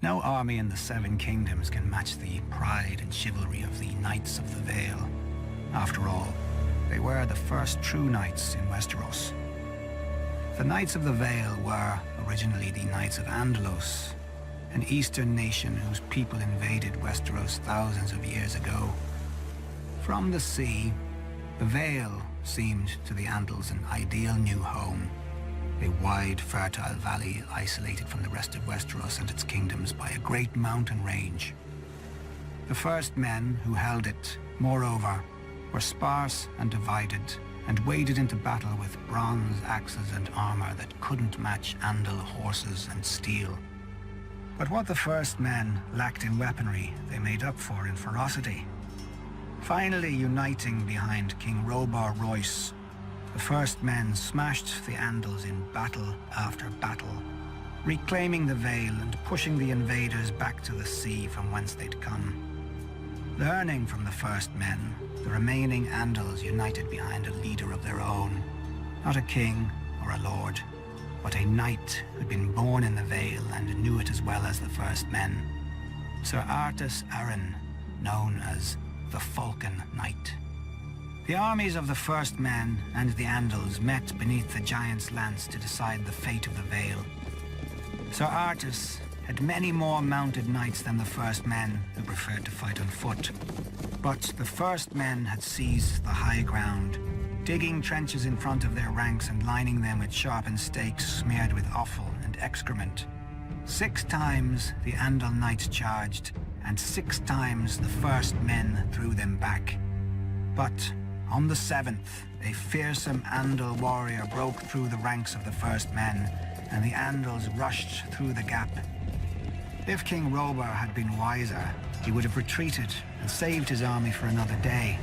No army in the Seven Kingdoms can match the pride and chivalry of the Knights of the Vale. After all, they were the first true knights in Westeros. The Knights of the Vale were originally the Knights of Andalos, an eastern nation whose people invaded Westeros thousands of years ago. From the sea, the Vale seemed to the Andals an ideal new home. A wide, fertile valley isolated from the rest of Westeros and its kingdoms by a great mountain range. The first men who held it, moreover, were sparse and divided, and waded into battle with bronze axes and armor that couldn't match Andal horses and steel. But what the first men lacked in weaponry, they made up for in ferocity. Finally uniting behind King Robar Royce, the first men smashed the Andals in battle after battle, reclaiming the Vale and pushing the invaders back to the sea from whence they'd come. Learning from the first men, the remaining Andals united behind a leader of their own. Not a king or a lord, but a knight who'd been born in the Vale and knew it as well as the first men. Sir Artus Arryn, known as the Falcon Knight. The armies of the First Men and the Andals met beneath the Giant's Lance to decide the fate of the Vale. Sir Artus had many more mounted knights than the First Men, who preferred to fight on foot. But the First Men had seized the high ground, digging trenches in front of their ranks and lining them with sharpened stakes smeared with offal and excrement. 6 times the Andal knights charged, and 6 times the First Men threw them back. But on the 7th, a fearsome Andal warrior broke through the ranks of the First Men, and the Andals rushed through the gap. If King Robar had been wiser, he would have retreated and saved his army for another day.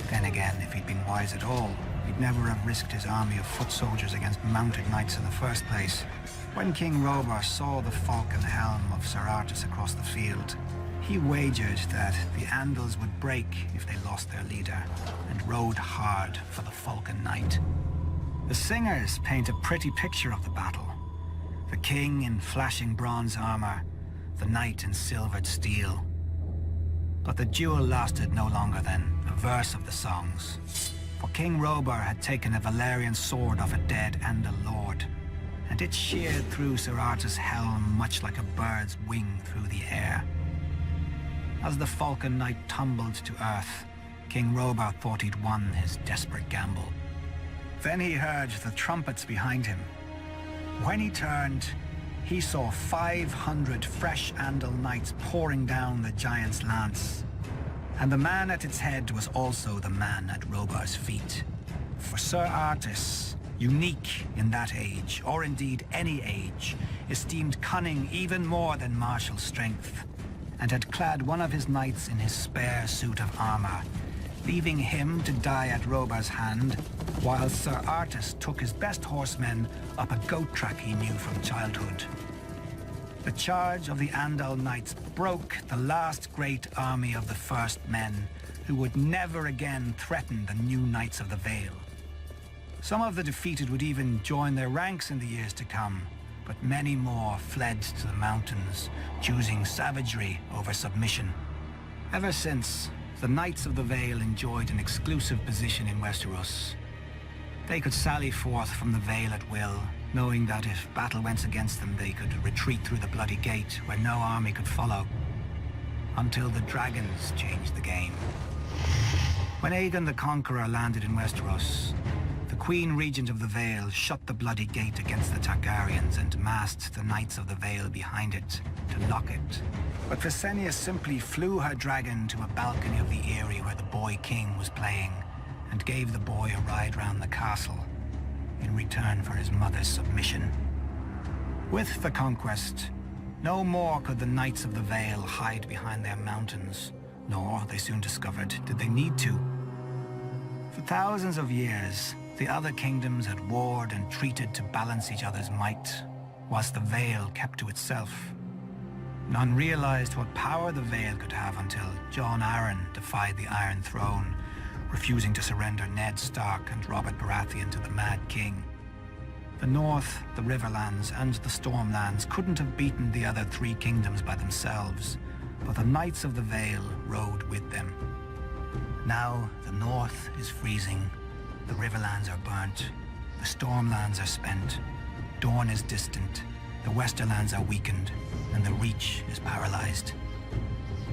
Then again, if he'd been wise at all, he'd never have risked his army of foot soldiers against mounted knights in the first place. When King Robar saw the falcon helm of Sir Artus across the field, he wagered that the Andals would break if they lost their leader, and rode hard for the Falcon Knight. The singers paint a pretty picture of the battle. The king in flashing bronze armor, the knight in silvered steel. But the duel lasted no longer than a verse of the songs, for King Robar had taken a Valyrian sword off a dead Andal lord, and it sheared through Sir Artus' helm much like a bird's wing through the air. As the Falcon Knight tumbled to earth, King Robar thought he'd won his desperate gamble. Then he heard the trumpets behind him. When he turned, he saw 500 fresh Andal knights pouring down the Giant's Lance. And the man at its head was also the man at Robar's feet. For Sir Artus, unique in that age, or indeed any age, esteemed cunning even more than martial strength, and had clad one of his knights in his spare suit of armor, leaving him to die at Robar's hand, while Sir Artus took his best horsemen up a goat track he knew from childhood. The charge of the Andal Knights broke the last great army of the First Men, who would never again threaten the new Knights of the Vale. Some of the defeated would even join their ranks in the years to come, but many more fled to the mountains, choosing savagery over submission. Ever since, the Knights of the Vale enjoyed an exclusive position in Westeros. They could sally forth from the Vale at will, knowing that if battle went against them, they could retreat through the Bloody Gate, where no army could follow. Until the dragons changed the game. When Aegon the Conqueror landed in Westeros, the Queen Regent of the Vale shut the Bloody Gate against the Targaryens and massed the Knights of the Vale behind it to lock it. But Visenya simply flew her dragon to a balcony of the Eyrie where the boy king was playing, and gave the boy a ride round the castle, in return for his mother's submission. With the conquest, no more could the Knights of the Vale hide behind their mountains, nor, they soon discovered, did they need to. For thousands of years, the other kingdoms had warred and treated to balance each other's might, whilst the Vale kept to itself. None realized what power the Vale could have until Jon Arryn defied the Iron Throne, refusing to surrender Ned Stark and Robert Baratheon to the Mad King. The North, the Riverlands, and the Stormlands couldn't have beaten the other three kingdoms by themselves, but the Knights of the Vale rode with them. Now, the North is freezing, the Riverlands are burnt, the Stormlands are spent, Dorne is distant, the Westerlands are weakened, and the Reach is paralyzed.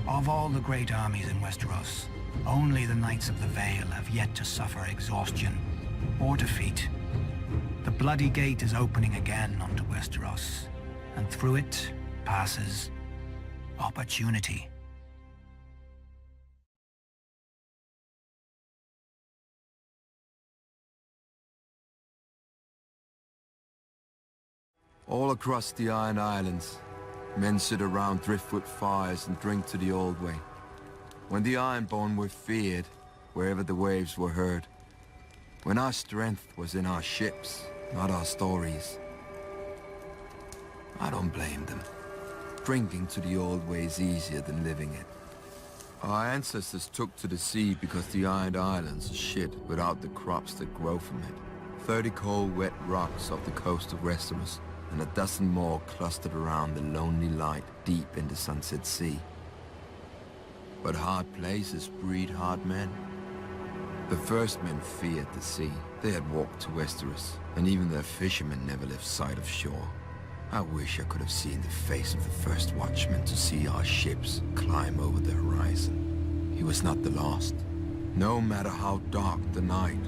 Of all the great armies in Westeros, only the Knights of the Vale have yet to suffer exhaustion or defeat. The Bloody Gate is opening again onto Westeros, and through it passes opportunity. All across the Iron Islands, men sit around driftwood fires and drink to the old way. When the Ironborn were feared, wherever the waves were heard. When our strength was in our ships, not our stories. I don't blame them. Drinking to the old way is easier than living it. Our ancestors took to the sea because the Iron Islands are shit without the crops that grow from it. 30 cold, wet rocks off the coast of Westeros, and a dozen more clustered around the lonely light deep in the Sunset Sea. But hard places breed hard men. The first men feared the sea. They had walked to Westeros, and even their fishermen never left sight of shore. I wish I could have seen the face of the first watchman to see our ships climb over the horizon. He was not the last. No matter how dark the night,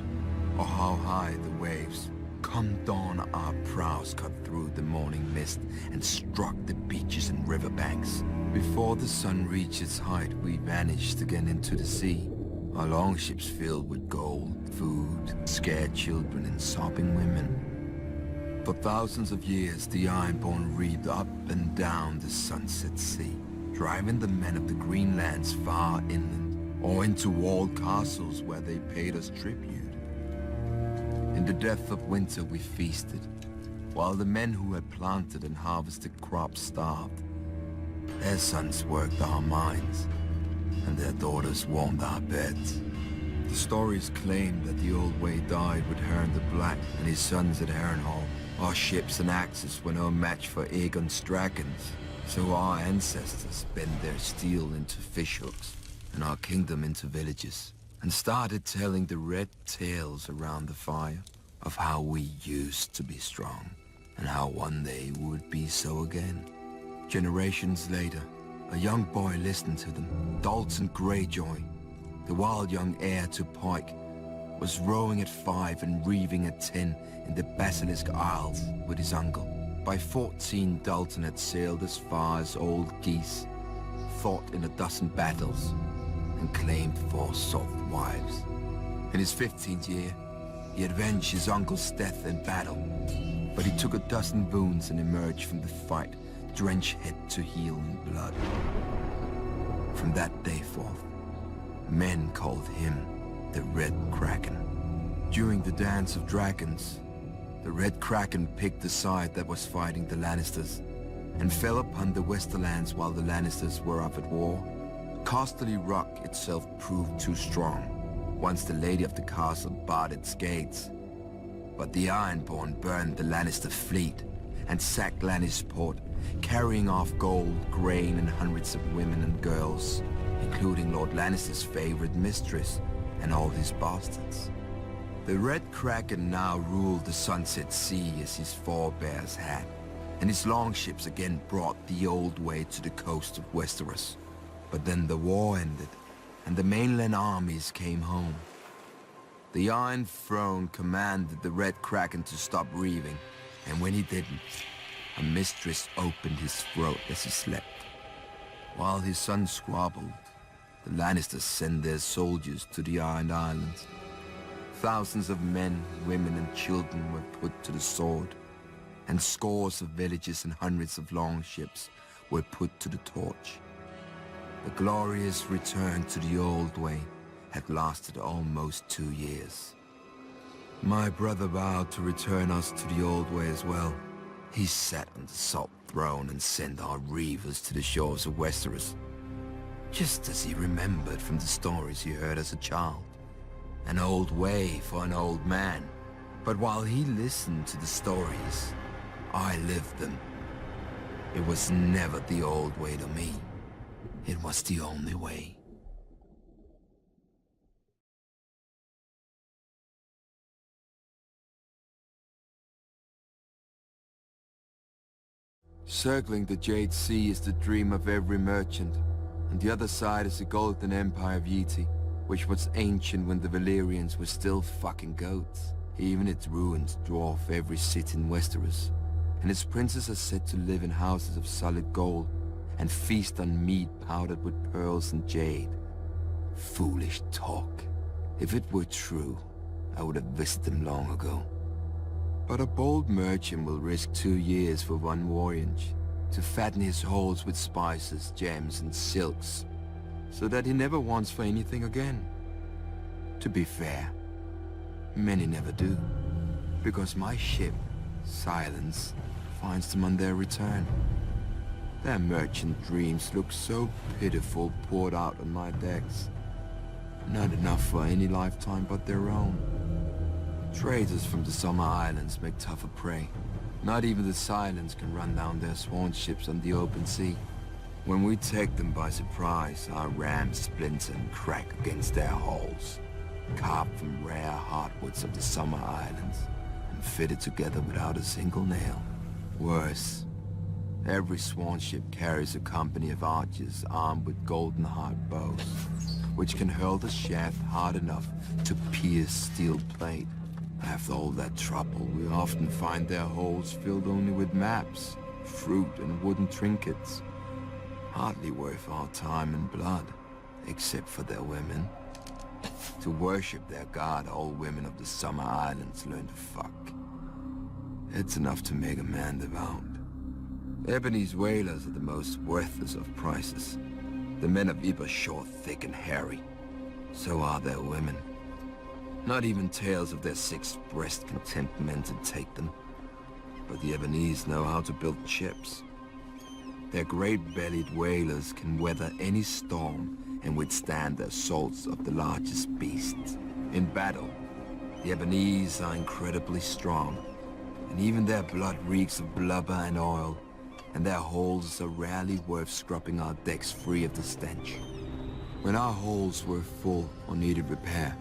or how high the waves, come dawn our prows cut through the morning mist and struck the beaches and riverbanks. Before the sun reached its height, we vanished again into the sea. Our longships filled with gold, food, scared children and sobbing women. For thousands of years, the Ironborn reaped up and down the Sunset Sea, driving the men of the Greenlands far inland, or into walled castles where they paid us tribute. In the depth of winter we feasted, while the men who had planted and harvested crops starved. Their sons worked our mines, and their daughters warmed our beds. The stories claim that the Old Way died with Herne the Black and his sons at Harrenhal. Our ships and axes were no match for Aegon's dragons, so our ancestors bent their steel into fishhooks and our kingdom into villages, and started telling the red tales around the fire of how we used to be strong, and how one day we would be so again. Generations later, a young boy listened to them. Dalton Greyjoy, the wild young heir to Pike, was rowing at 5 and reeving at 10 in the Basilisk Isles with his uncle. By 14, Dalton had sailed as far as Old Geese, fought in a dozen battles, and claimed 4 soft wives. In his 15th year, he avenged his uncle's death in battle, but he took a dozen wounds and emerged from the fight, drenched head to heel in blood. From that day forth, men called him the Red Kraken. During the Dance of Dragons, the Red Kraken picked the side that was fighting the Lannisters, and fell upon the Westerlands while the Lannisters were up at war. Casterly Rock itself proved too strong, once the Lady of the Castle barred its gates. But the Ironborn burned the Lannister fleet, and sacked Lannisport, carrying off gold, grain, and hundreds of women and girls, including Lord Lannister's favorite mistress, and all his bastards. The Red Kraken now ruled the Sunset Sea as his forebears had, and his longships again brought the Old Way to the coast of Westeros. But then the war ended, and the mainland armies came home. The Iron Throne commanded the Red Kraken to stop reeving, and when he didn't, a mistress opened his throat as he slept. While his son squabbled, the Lannisters sent their soldiers to the Iron Islands. Thousands of men, women, and children were put to the sword, and scores of villages and hundreds of longships were put to the torch. The glorious return to the Old Way had lasted almost 2 years. My brother vowed to return us to the Old Way as well. He sat on the salt throne and sent our reavers to the shores of Westeros, just as he remembered from the stories he heard as a child. An old way for an old man, But while he listened to the stories, I lived them. It was never the old way to me. It was the only way. Circling the Jade Sea is the dream of every merchant, and the other side is the golden empire of Yeti, which was ancient when the Valyrians were still fucking goats. Even its ruins dwarf every city in Westeros, and its princes are said to live in houses of solid gold and feast on meat powdered with pearls and jade. Foolish talk. If it were true, I would have visited them long ago. But a bold merchant will risk 2 years for one voyage, to fatten his holds with spices, gems, and silks, so that he never wants for anything again. To be fair, many never do, because my ship, Silence, finds them on their return. Their merchant dreams look so pitiful poured out on my decks. Not enough for any lifetime but their own. Traders from the Summer Islands make tougher prey. Not even the Silence can run down their sworn ships on the open sea. When we take them by surprise, our rams splinter and crack against their hulls, carved from rare hardwoods of the Summer Islands, and fitted together without a single nail. Worse, every sworn ship carries a company of archers armed with golden hard bows, which can hurl the shaft hard enough to pierce steel plate. After all that trouble, we often find their holds filled only with maps, fruit, and wooden trinkets. Hardly worth our time and blood, except for their women. To worship their god, all women of the Summer Islands learn to fuck. It's enough to make a man devout. Ebony's whalers are the most worthless of prices. The men of Ib are short, thick, and hairy. So are their women. Not even tales of their sixth breast can tempt men to take them. But the Ebonese know how to build ships. Their great-bellied whalers can weather any storm and withstand the assaults of the largest beasts. In battle, the Ebonese are incredibly strong, and even their blood reeks of blubber and oil, and their holds are rarely worth scrubbing our decks free of the stench. When our holds were full or needed repair,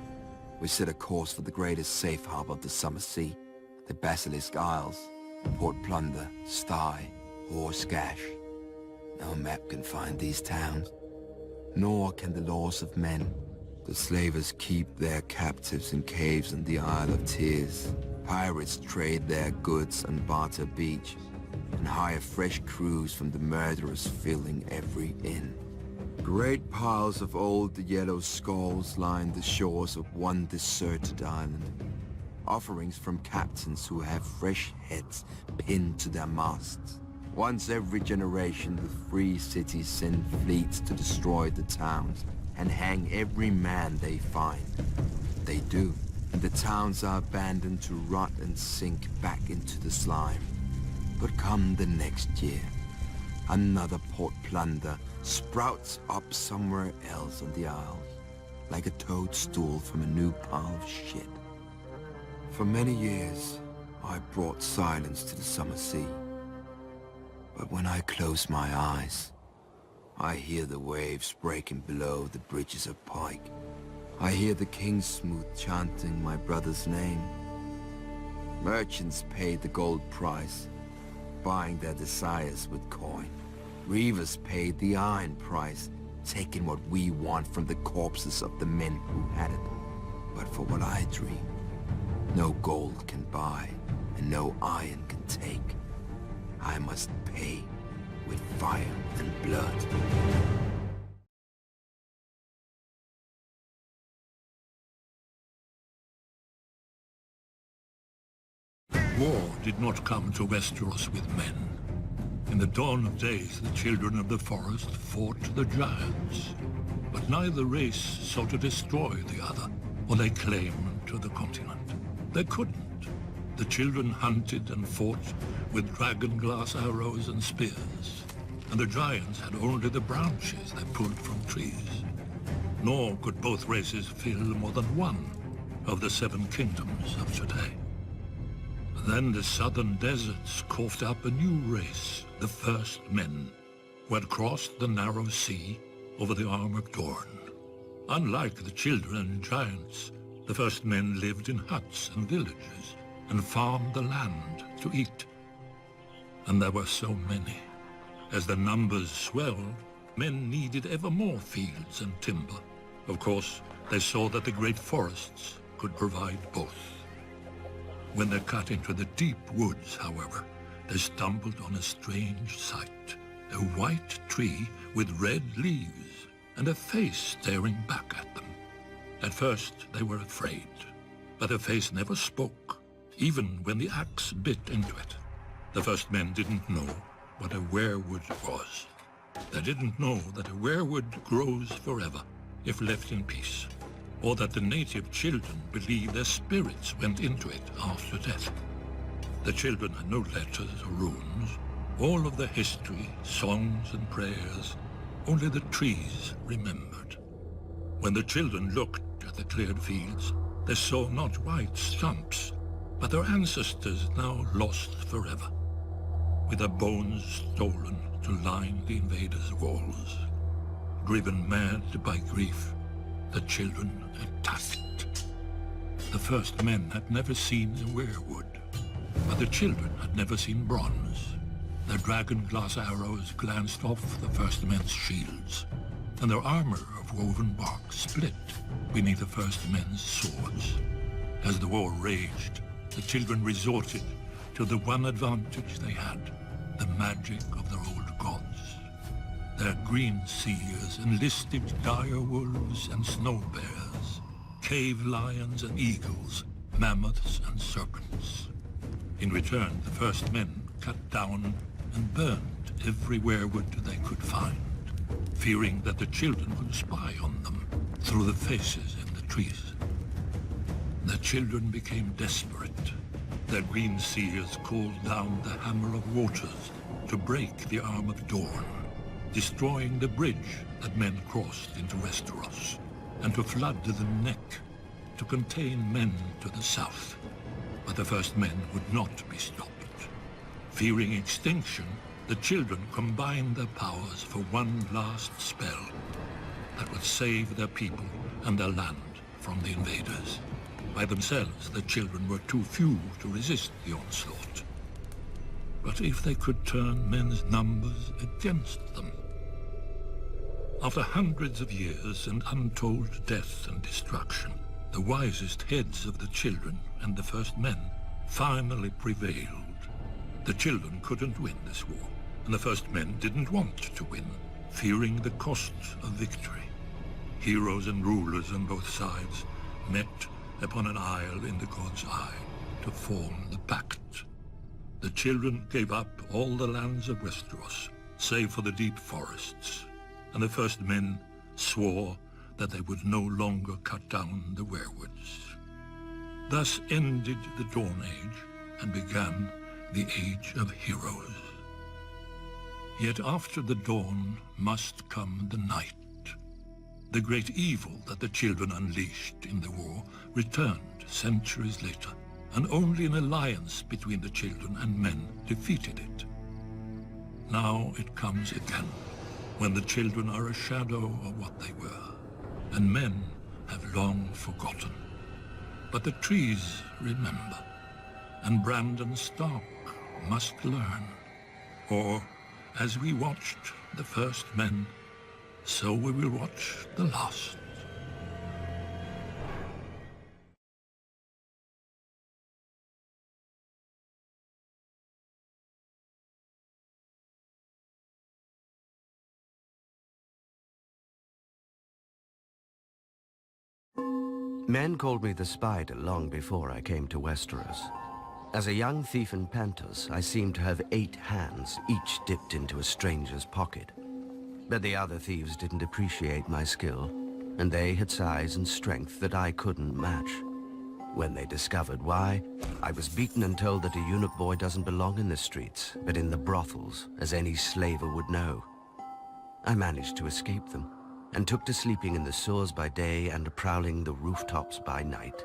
we set a course for the greatest safe harbor of the Summer Sea, the Basilisk Isles, Port Plunder, Stye, or Skash. No map can find these towns, nor can the laws of men. The slavers keep their captives in caves on the Isle of Tears. Pirates trade their goods on Barter Beach, and hire fresh crews from the murderers filling every inn. Great piles of old yellow skulls line the shores of one deserted island. Offerings from captains who have fresh heads pinned to their masts. Once every generation, the free cities send fleets to destroy the towns and hang every man they find. They do, and the towns are abandoned to rot and sink back into the slime. But come the next year, another Port Plunder sprouts up somewhere else on the Isles, like a toadstool from a new pile of shit. For many years, I brought silence to the Summer Sea. But when I close my eyes, I hear the waves breaking below the bridges of Pike. I hear the Kingsmouth chanting my brother's name. Merchants paid the gold price, buying their desires with coin. Reavers paid the iron price, taking what we want from the corpses of the men who had it. But for what I dream, no gold can buy, and no iron can take. I must pay with fire and blood. War did not come to Westeros with men. In the dawn of days, the children of the forest fought the giants. But neither race sought to destroy the other, or lay claim to the continent. They couldn't. The children hunted and fought with dragon-glass arrows and spears, and the giants had only the branches they pulled from trees. Nor could both races fill more than one of the 7 kingdoms of today. Then the southern deserts coughed up a new race, the First Men, who had crossed the narrow sea over the arm of Dorne. Unlike the children and giants, the First Men lived in huts and villages and farmed the land to eat. And there were so many. As the numbers swelled, men needed ever more fields and timber. Of course, they saw that the great forests could provide both. When they cut into the deep woods, however, they stumbled on a strange sight. A white tree with red leaves and a face staring back at them. At first, they were afraid, but the face never spoke, even when the axe bit into it. The First Men didn't know what a weirwood was. They didn't know that a weirwood grows forever if left in peace, or that the native children believed their spirits went into it after death. The children had no letters or runes, all of the history, songs and prayers, only the trees remembered. When the children looked at the cleared fields, they saw not white stumps, but their ancestors now lost forever, with their bones stolen to line the invaders' walls. Driven mad by grief, the children attacked. The First Men had never seen a weirwood, but the children had never seen bronze. Their dragon-glass arrows glanced off the First Men's shields, and their armor of woven bark split beneath the First Men's swords. As the war raged, the children resorted to the one advantage they had, the magic of their old gods. Their green seers enlisted dire wolves and snow bears, cave lions and eagles, mammoths and serpents. In return, the First Men cut down and burned every weirwood they could find, fearing that the children would spy on them through the faces in the trees. The children became desperate. Their green seers called down the Hammer of Waters to break the arm of Dorne, destroying the bridge that men crossed into Westeros, and to flood the neck to contain men to the south. But the First Men would not be stopped. Fearing extinction, the children combined their powers for one last spell that would save their people and their land from the invaders. By themselves, the children were too few to resist the onslaught. But if they could turn men's numbers against them? After hundreds of years and untold death and destruction, the wisest heads of the children and the First Men finally prevailed. The children couldn't win this war, and the First Men didn't want to win, fearing the cost of victory. Heroes and rulers on both sides met upon an isle in the God's Eye to form the pact. The children gave up all the lands of Westeros, save for the deep forests, and the First Men swore that they would no longer cut down the weirwoods. Thus ended the Dawn Age and began the Age of Heroes. Yet after the dawn must come the night. The great evil that the children unleashed in the war returned centuries later, and only an alliance between the children and men defeated it. Now it comes again, when the children are a shadow of what they were, and men have long forgotten. But the trees remember, and Brandon Stark must learn. Or, as we watched the First Men, so we will watch the last. Men called me the Spider long before I came to Westeros. As a young thief in Pantos, I seemed to have 8 hands, each dipped into a stranger's pocket. But the other thieves didn't appreciate my skill, and they had size and strength that I couldn't match. When they discovered why, I was beaten and told that a eunuch boy doesn't belong in the streets, but in the brothels, as any slaver would know. I managed to escape them, and took to sleeping in the sewers by day and prowling the rooftops by night.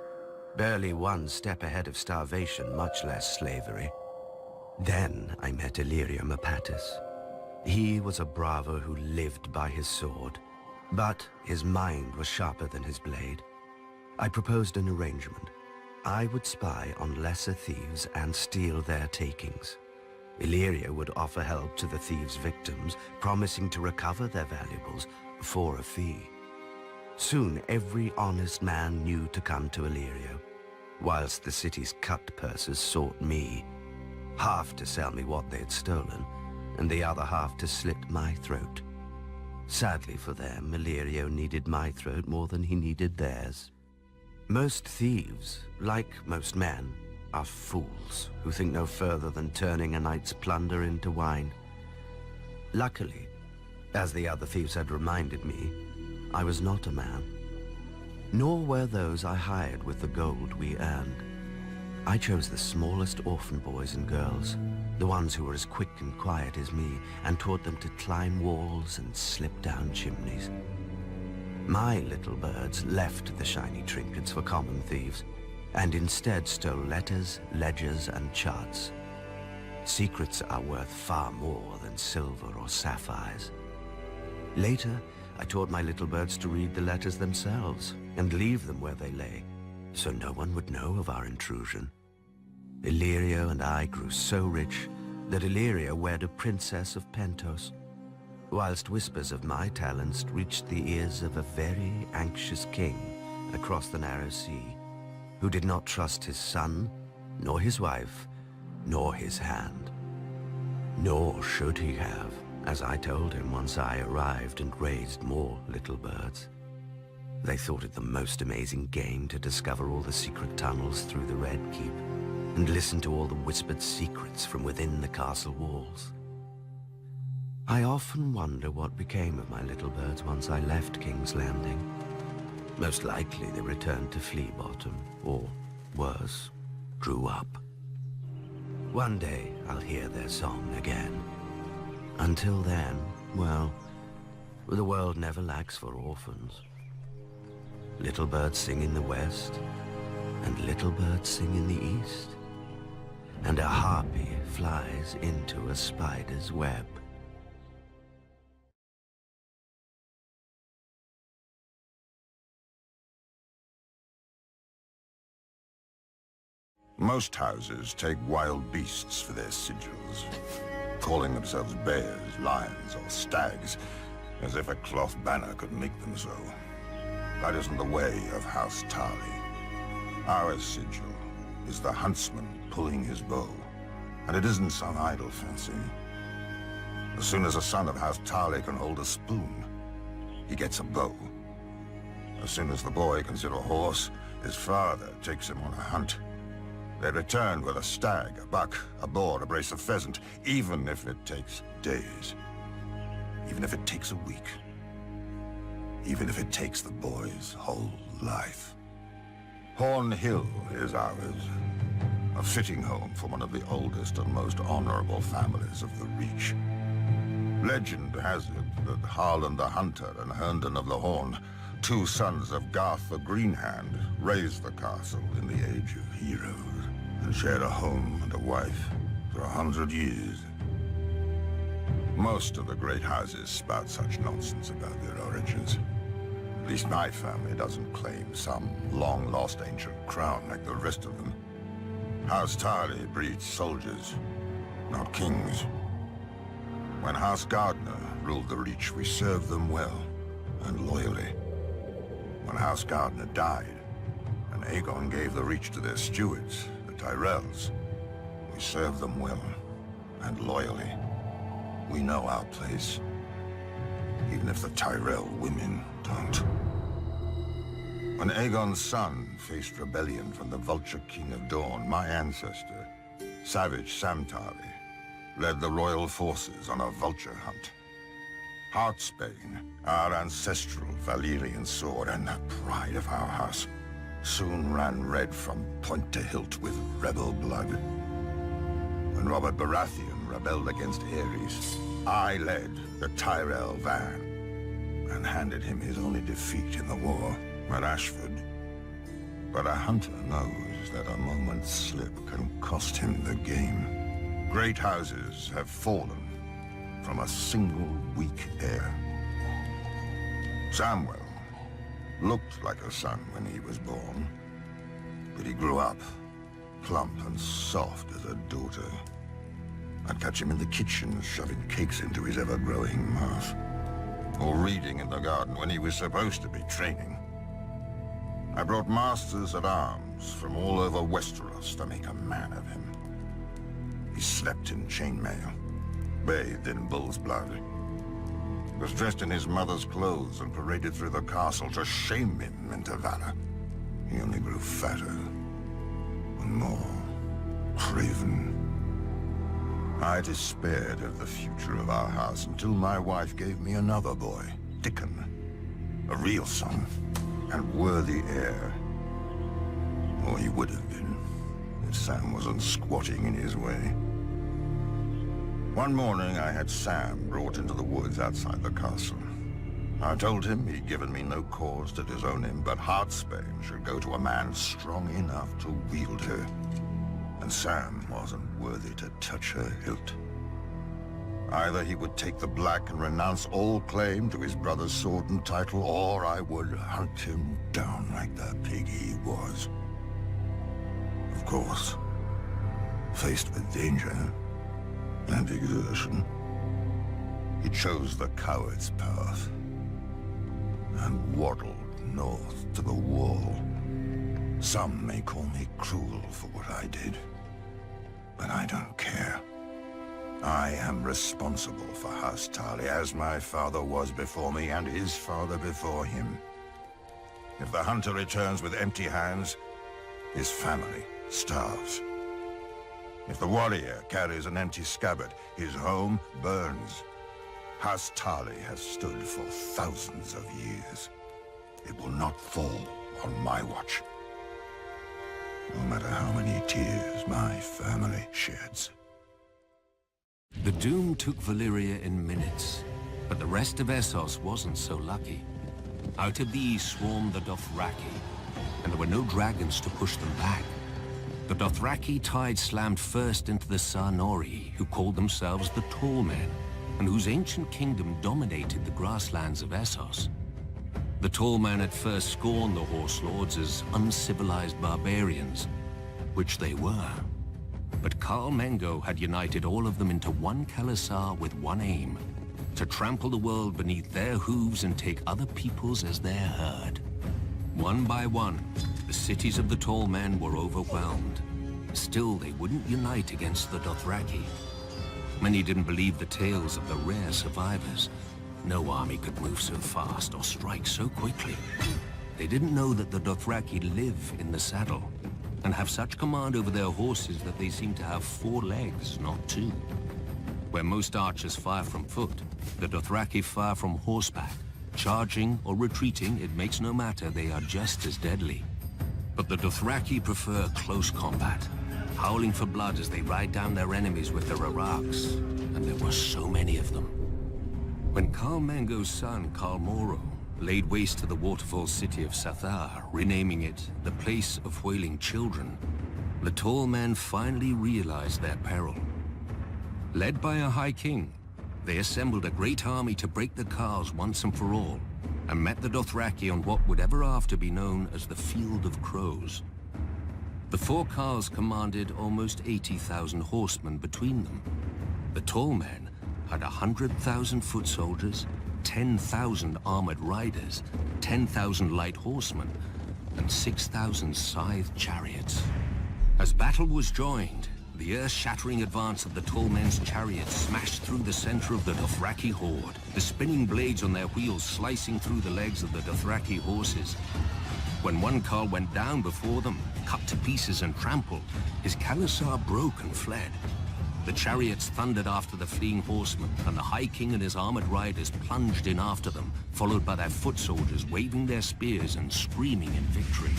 Barely one step ahead of starvation, much less slavery. Then I met Illyrio Mopatis. He was a Braavo who lived by his sword, but his mind was sharper than his blade. I proposed an arrangement. I would spy on lesser thieves and steal their takings. Illyrio would offer help to the thieves' victims, promising to recover their valuables for a fee. Soon every honest man knew to come to Illyrio, whilst the city's cut purses sought me, half to sell me what they had stolen, and the other half to slit my throat. Sadly for them, Illyrio needed my throat more than he needed theirs. Most thieves, like most men, are fools who think no further than turning a night's plunder into wine. Luckily, as the other thieves had reminded me, I was not a man. Nor were those I hired with the gold we earned. I chose the smallest orphan boys and girls, the ones who were as quick and quiet as me, and taught them to climb walls and slip down chimneys. My little birds left the shiny trinkets for common thieves, and instead stole letters, ledgers, and charts. Secrets are worth far more than silver or sapphires. Later, I taught my little birds to read the letters themselves and leave them where they lay, so no one would know of our intrusion. Illyrio and I grew so rich that Illyrio wed a princess of Pentos, whilst whispers of my talents reached the ears of a very anxious king across the narrow sea, who did not trust his son, nor his wife, nor his hand. Nor should he have, as I told him once I arrived and raised more little birds. They thought it the most amazing game to discover all the secret tunnels through the Red Keep and listen to all the whispered secrets from within the castle walls. I often wonder what became of my little birds once I left King's Landing. Most likely they returned to Flea Bottom, or worse, grew up. One day I'll hear their song again. Until then, well, the world never lacks for orphans. Little birds sing in the west, and little birds sing in the east, and a harpy flies into a spider's web. Most houses take wild beasts for their sigils, calling themselves bears, lions, or stags, as if a cloth banner could make them so. That isn't the way of House Tarly. Our sigil is the huntsman pulling his bow, and it isn't some idle fancy. As soon as a son of House Tarly can hold a spoon, he gets a bow. As soon as the boy can sit a horse, his father takes him on a hunt. They return with a stag, a buck, a boar, a brace of pheasant, even if it takes days. Even if it takes a week. Even if it takes the boy's whole life. Horn Hill is ours. A fitting home for one of the oldest and most honorable families of the Reach. Legend has it that Harlan the Hunter and Herndon of the Horn, two sons of Garth the Greenhand, raised the castle in the Age of Heroes, and shared a home and a wife for 100 years. Most of the great houses spout such nonsense about their origins. At least my family doesn't claim some long-lost ancient crown like the rest of them. House Tarly breeds soldiers, not kings. When House Gardner ruled the Reach, we served them well and loyally. When House Gardner died, and Aegon gave the Reach to their stewards, the Tyrells, we served them well and loyally. We know our place, even if the Tyrell women don't. When Aegon's son faced rebellion from the Vulture King of Dorne, my ancestor, Savage Sam Tarly, led the royal forces on a vulture hunt. Heartsbane, our ancestral Valyrian sword and the pride of our house, soon ran red from point to hilt with rebel blood. When Robert Baratheon rebelled against Aerys, I led the Tyrell van and handed him his only defeat in the war at Ashford. But a hunter knows that a moment's slip can cost him the game. Great houses have fallen from a single weak heir. Samwell looked like a son when he was born, but he grew up plump and soft as a daughter. I'd catch him in the kitchen shoving cakes into his ever-growing mouth, or reading in the garden when he was supposed to be training. I brought masters at arms from all over Westeros to make a man of him. He slept in chainmail, bathed in bull's blood, was dressed in his mother's clothes and paraded through the castle to shame him into valor. He only grew fatter and more craven. I despaired of the future of our house until my wife gave me another boy, Dickon, a real son and worthy heir. Or he would have been, if Sam wasn't squatting in his way. One morning I had Sam brought into the woods outside the castle. I told him he'd given me no cause to disown him, but Heartsbane should go to a man strong enough to wield her. And Sam wasn't worthy to touch her hilt. Either he would take the black and renounce all claim to his brother's sword and title, or I would hunt him down like the pig he was. Of course, faced with danger and exertion, he chose the coward's path and waddled north to the wall. Some may call me cruel for what I did, but I don't care. I am responsible for House Tarly, as my father was before me and his father before him. If the hunter returns with empty hands, his family starves. If the warrior carries an empty scabbard, his home burns. House Tarly has stood for thousands of years. It will not fall on my watch. No matter how many tears my family sheds. The Doom took Valyria in minutes, but the rest of Essos wasn't so lucky. Out of the east swarmed the Dothraki, and there were no dragons to push them back. The Dothraki tide slammed first into the Sarnori, who called themselves the Tall Men, and whose ancient kingdom dominated the grasslands of Essos. The Tall Men at first scorned the Horse Lords as uncivilized barbarians, which they were. But Khal Mengo had united all of them into one Khalasar with one aim: to trample the world beneath their hooves and take other peoples as their herd. One by one, the cities of the Tall Men were overwhelmed. Still, they wouldn't unite against the Dothraki. Many didn't believe the tales of the rare survivors. No army could move so fast or strike so quickly. They didn't know that the Dothraki live in the saddle and have such command over their horses that they seem to have 4 legs, not 2. Where most archers fire from foot, the Dothraki fire from horseback. Charging or retreating, it makes no matter, they are just as deadly. But the Dothraki prefer close combat, howling for blood as they ride down their enemies with their araks, and there were so many of them. When Khal Mengo's son, Khal Moro, laid waste to the waterfall city of Sathar, renaming it the Place of Wailing Children, the Tall Men finally realized their peril. Led by a High King, they assembled a great army to break the Khals once and for all, and met the Dothraki on what would ever after be known as the Field of Crows. The 4 Khals commanded almost 80,000 horsemen between them. The Tall Men had 100,000 foot soldiers, 10,000 armored riders, 10,000 light horsemen, and 6,000 scythed chariots. As battle was joined, the earth-shattering advance of the Tall Men's chariots smashed through the center of the Dothraki horde, the spinning blades on their wheels slicing through the legs of the Dothraki horses. When one Khal went down before them, cut to pieces and trampled, his Khalasar broke and fled. The chariots thundered after the fleeing horsemen, and the High King and his armored riders plunged in after them, followed by their foot soldiers waving their spears and screaming in victory.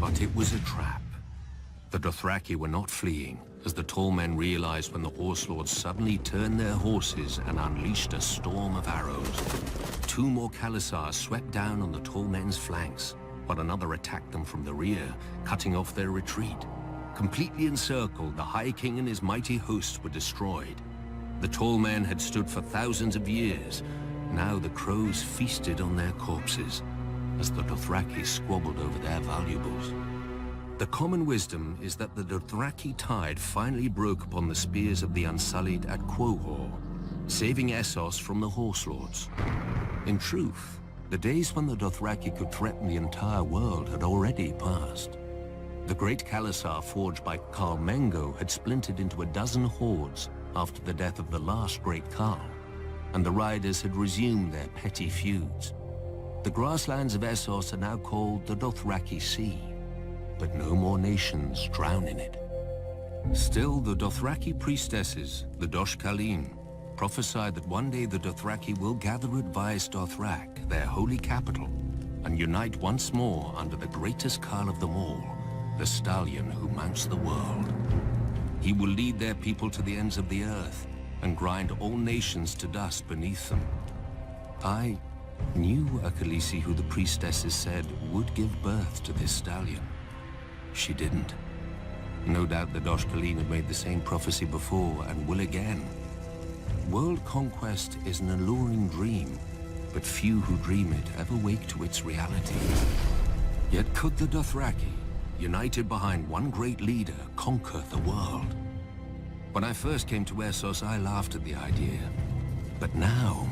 But it was a trap. The Dothraki were not fleeing, as the Tall Men realized when the Horse Lords suddenly turned their horses and unleashed a storm of arrows. 2 more Khalasars swept down on the Tall Men's flanks, but another attacked them from the rear, cutting off their retreat. Completely encircled, the High King and his mighty hosts were destroyed. The tall men had stood for thousands of years. Now the crows feasted on their corpses, as the Dothraki squabbled over their valuables. The common wisdom is that the Dothraki tide finally broke upon the spears of the Unsullied at Quohor, saving Essos from the Horse Lords. In truth, the days when the Dothraki could threaten the entire world had already passed. The great Khalasar forged by Khal Mengo had splintered into a dozen hordes after the death of the last great Khal, and the riders had resumed their petty feuds. The grasslands of Essos are now called the Dothraki Sea, but no more nations drown in it. Still, the Dothraki priestesses, the Dosh Khaleen, prophesied that one day the Dothraki will gather at Vaes Dothrak, their holy capital, and unite once more under the greatest Khal of them all, the stallion who mounts the world. He will lead their people to the ends of the earth and grind all nations to dust beneath them. I knew a Khaleesi who the priestesses said would give birth to this stallion. She didn't. No doubt the Dosh Khaleen have made the same prophecy before and will again. World conquest is an alluring dream, but few who dream it ever wake to its reality. Yet could the Dothraki, united behind one great leader, conquer the world? When I first came to Essos, I laughed at the idea. But now,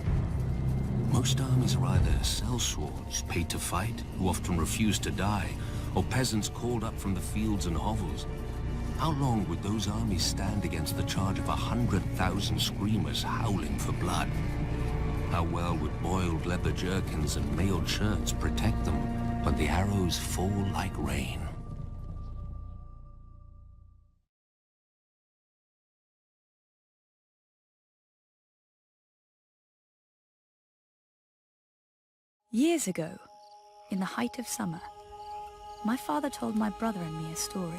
most armies are either sellswords paid to fight, who often refuse to die, or peasants called up from the fields and hovels. How long would those armies stand against the charge of 100,000 screamers howling for blood? How well would boiled leather jerkins and mailed shirts protect them when the arrows fall like rain? Years ago, in the height of summer, my father told my brother and me a story.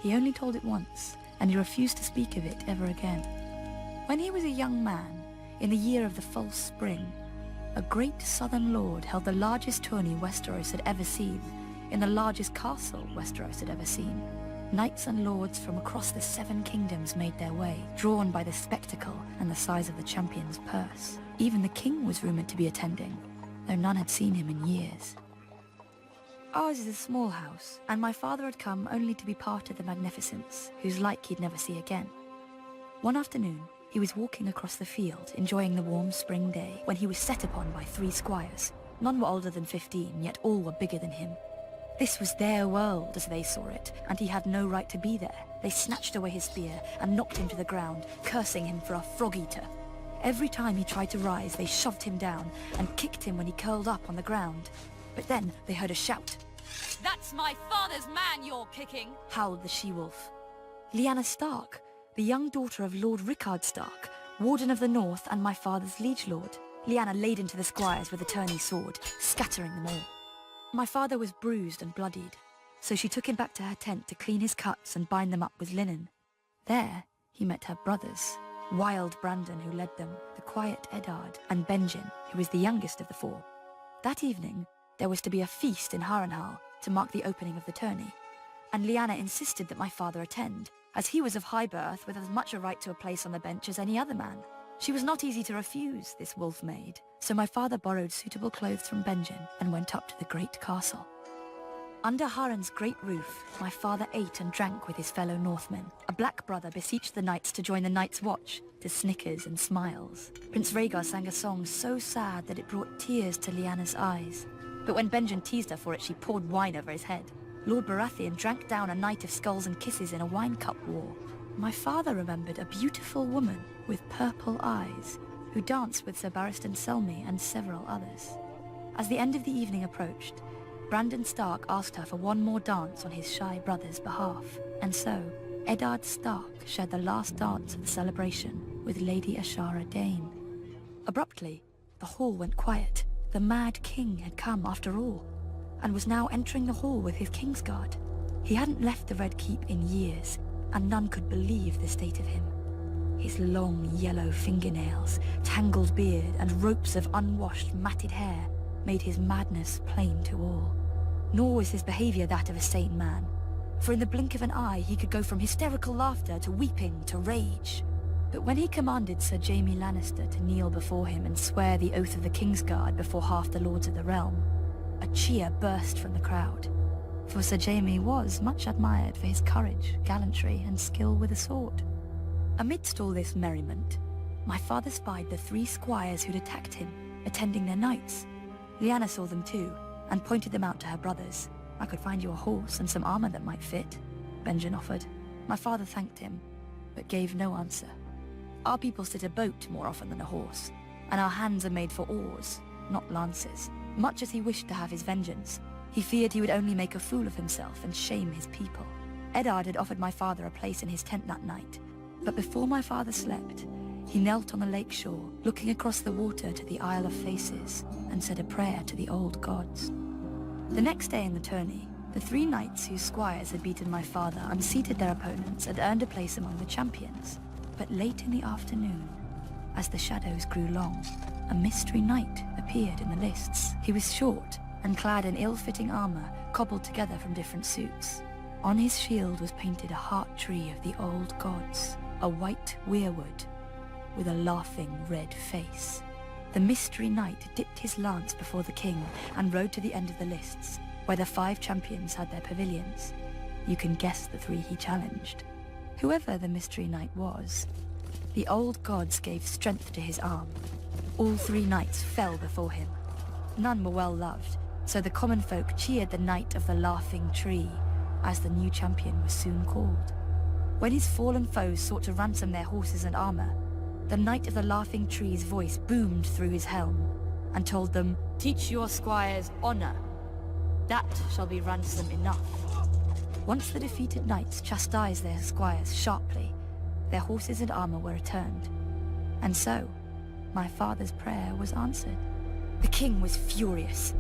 He only told it once, and he refused to speak of it ever again. When he was a young man, in the year of the false spring, a great southern lord held the largest tourney Westeros had ever seen, in the largest castle Westeros had ever seen. Knights and lords from across the 7 kingdoms made their way, drawn by the spectacle and the size of the champion's purse. Even the king was rumored to be attending, though none had seen him in years. Ours is a small house, and my father had come only to be part of the magnificence, whose like he'd never see again. One afternoon, he was walking across the field, enjoying the warm spring day, when he was set upon by 3 squires. None were older than 15, yet all were bigger than him. This was their world, as they saw it, and he had no right to be there. They snatched away his spear and knocked him to the ground, cursing him for a frog-eater. Every time he tried to rise, they shoved him down and kicked him when he curled up on the ground. But then they heard a shout. "That's my father's man you're kicking!" howled the she-wolf. Lyanna Stark, the young daughter of Lord Rickard Stark, Warden of the North and my father's liege lord. Lyanna laid into the squires with a tourney sword, scattering them all. My father was bruised and bloodied, so she took him back to her tent to clean his cuts and bind them up with linen. There, he met her brothers, Wild Brandon, who led them, the quiet Eddard, and Benjen, who was the youngest of the 4. That evening, there was to be a feast in Harrenhal to mark the opening of the tourney, and Lyanna insisted that my father attend, as he was of high birth with as much a right to a place on the bench as any other man. She was not easy to refuse, this wolf maid, so my father borrowed suitable clothes from Benjen and went up to the great castle. Under Harren's great roof, my father ate and drank with his fellow Northmen. A black brother beseeched the knights to join the Night's Watch, to snickers and smiles. Prince Rhaegar sang a song so sad that it brought tears to Lyanna's eyes. But when Benjen teased her for it, she poured wine over his head. Lord Baratheon drank down a night of skulls and kisses in a wine cup war. My father remembered a beautiful woman with purple eyes, who danced with Sir Barristan Selmy and several others. As the end of the evening approached, Brandon Stark asked her for one more dance on his shy brother's behalf, and so Eddard Stark shared the last dance of the celebration with Lady Ashara Dane. Abruptly, the hall went quiet. The Mad King had come after all, and was now entering the hall with his Kingsguard. He hadn't left the Red Keep in years, and none could believe the state of him. His long yellow fingernails, tangled beard, and ropes of unwashed, matted hair made his madness plain to all. nor was his behavior that of a sane man. For in the blink of an eye, he could go from hysterical laughter to weeping to rage. But when he commanded Sir Jaime Lannister to kneel before him and swear the oath of the Kingsguard before half the lords of the realm, a cheer burst from the crowd. For Sir Jaime was much admired for his courage, gallantry, and skill with a sword. Amidst all this merriment, my father spied the 3 squires who'd attacked him, attending their knights. Lyanna saw them too, and pointed them out to her brothers. "I could find you a horse and some armor that might fit," Benjen offered. My father thanked him, but gave no answer. Our people sit a boat more often than a horse, and our hands are made for oars, not lances. Much as he wished to have his vengeance, he feared he would only make a fool of himself and shame his people. Eddard had offered my father a place in his tent that night, but before my father slept, he knelt on the lake shore, looking across the water to the Isle of Faces, and said a prayer to the old gods. The next day in the tourney, the 3 knights whose squires had beaten my father unseated their opponents and earned a place among the champions. But late in the afternoon, as the shadows grew long, a mystery knight appeared in the lists. He was short and clad in ill-fitting armor cobbled together from different suits. On his shield was painted a heart tree of the old gods, a white weirwood with a laughing red face. The mystery knight dipped his lance before the king and rode to the end of the lists, where the 5 champions had their pavilions. You can guess the 3 he challenged. Whoever the mystery knight was, the old gods gave strength to his arm. All 3 knights fell before him. None were well loved, so the common folk cheered the Knight of the Laughing Tree, as the new champion was soon called. When his fallen foes sought to ransom their horses and armor, the Knight of the Laughing Tree's voice boomed through his helm and told them, "Teach your squires honor. That shall be ransom enough." Once the defeated knights chastised their squires sharply, their horses and armor were returned. And so, my father's prayer was answered. The king was furious.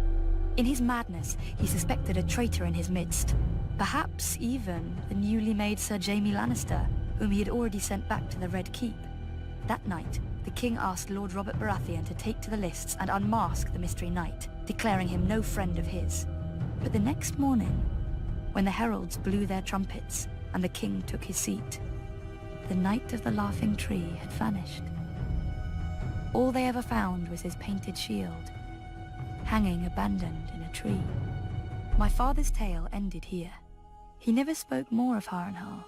In his madness, he suspected a traitor in his midst. Perhaps even the newly made Sir Jaime Lannister, whom he had already sent back to the Red Keep. That night, the king asked Lord Robert Baratheon to take to the lists and unmask the mystery knight, declaring him no friend of his. But the next morning, when the heralds blew their trumpets and the king took his seat, the Knight of the Laughing Tree had vanished. All they ever found was his painted shield, hanging abandoned in a tree. My father's tale ended here. He never spoke more of Harrenhal,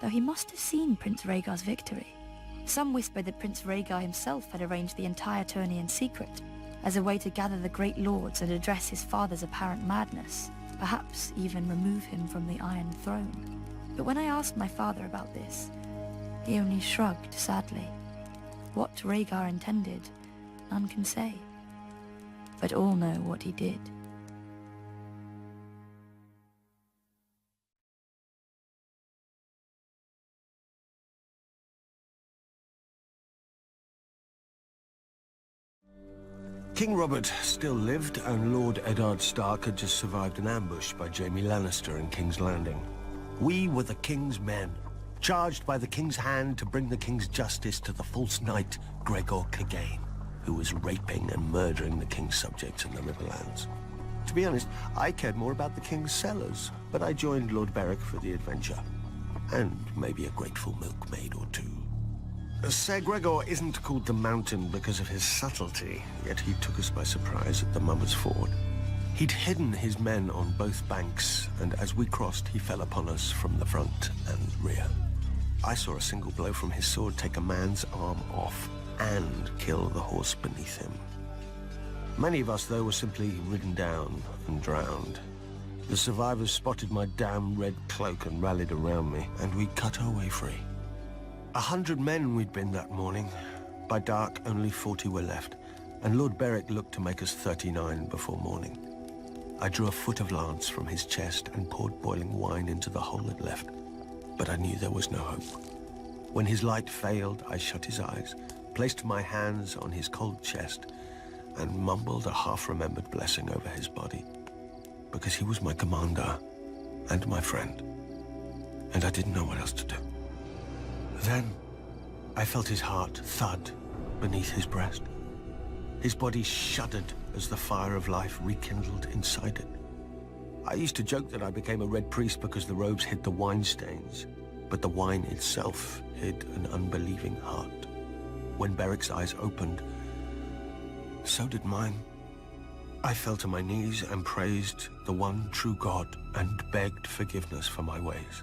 though he must have seen Prince Rhaegar's victory. Some whispered that Prince Rhaegar himself had arranged the entire tourney in secret, as a way to gather the great lords and address his father's apparent madness, perhaps even remove him from the Iron Throne. But when I asked my father about this, he only shrugged sadly. What Rhaegar intended, none can say, but all know what he did. King Robert still lived, and Lord Eddard Stark had just survived an ambush by Jaime Lannister in King's Landing. We were the King's men, charged by the King's hand to bring the King's justice to the false knight Gregor Clegane, who was raping and murdering the King's subjects in the Riverlands. To be honest, I cared more about the King's cellars, but I joined Lord Beric for the adventure. And maybe a grateful milkmaid or two. Ser Gregor isn't called the Mountain because of his subtlety, yet he took us by surprise at the Mummer's Ford. He'd hidden his men on both banks, and as we crossed, he fell upon us from the front and rear. I saw a single blow from his sword take a man's arm off and kill the horse beneath him. Many of us, though, were simply ridden down and drowned. The survivors spotted my damn red cloak and rallied around me, and we cut our way free. 100 men we'd been that morning. By dark, only 40 were left, and Lord Beric looked to make us 39 before morning. I drew a foot of lance from his chest and poured boiling wine into the hole it left, but I knew there was no hope. When his light failed, I shut his eyes, placed my hands on his cold chest, and mumbled a half-remembered blessing over his body, because he was my commander and my friend, and I didn't know what else to do. Then, I felt his heart thud beneath his breast. His body shuddered as the fire of life rekindled inside it. I used to joke that I became a red priest because the robes hid the wine stains, but the wine itself hid an unbelieving heart. When Beric's eyes opened, so did mine. I fell to my knees and praised the one true God and begged forgiveness for my ways.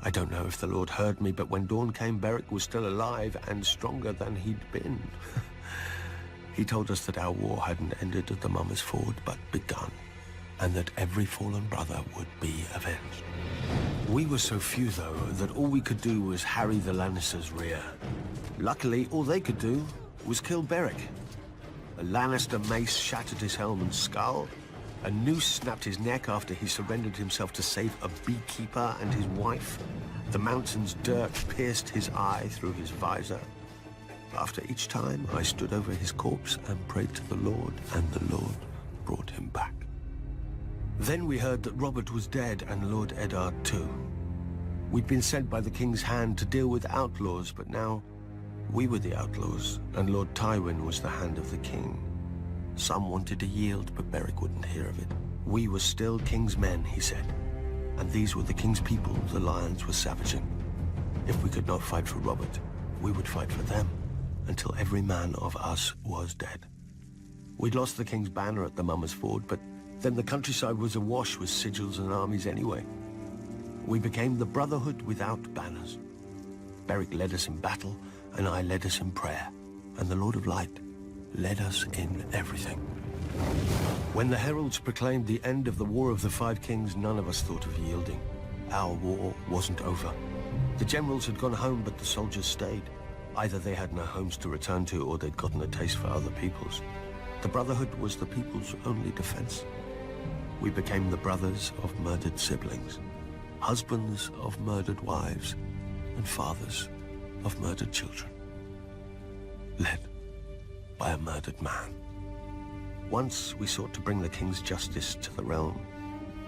I don't know if the Lord heard me, but when dawn came, Beric was still alive and stronger than he'd been. He told us that our war hadn't ended at the Mummer's Ford, but begun, and that every fallen brother would be avenged. We were so few, though, that all we could do was harry the Lannisters' rear. Luckily, all they could do was kill Beric. A Lannister mace shattered his helm and skull. A noose snapped his neck after he surrendered himself to save a beekeeper and his wife. The mountain's dirt pierced his eye through his visor. After each time, I stood over his corpse and prayed to the Lord, and the Lord brought him back. Then we heard that Robert was dead, and Lord Eddard too. We'd been sent by the King's hand to deal with outlaws, but now we were the outlaws, and Lord Tywin was the hand of the King. Some wanted to yield, but Beric wouldn't hear of it. We were still King's men, he said, and these were the King's people the Lions were savaging. If we could not fight for Robert, we would fight for them, until every man of us was dead. We'd lost the King's banner at the Mummer's Ford, but then the countryside was awash with sigils and armies anyway. We became the Brotherhood without banners. Beric led us in battle, and I led us in prayer, and the Lord of Light led us in everything. When the heralds proclaimed the end of the War of the Five Kings, none of us thought of yielding. Our war wasn't over. The generals had gone home, but the soldiers stayed. Either they had no homes to return to, or they'd gotten a taste for other peoples. The Brotherhood was the people's only defense. We became the brothers of murdered siblings, husbands of murdered wives, and fathers of murdered children, led by a murdered man. Once we sought to bring the King's justice to the realm.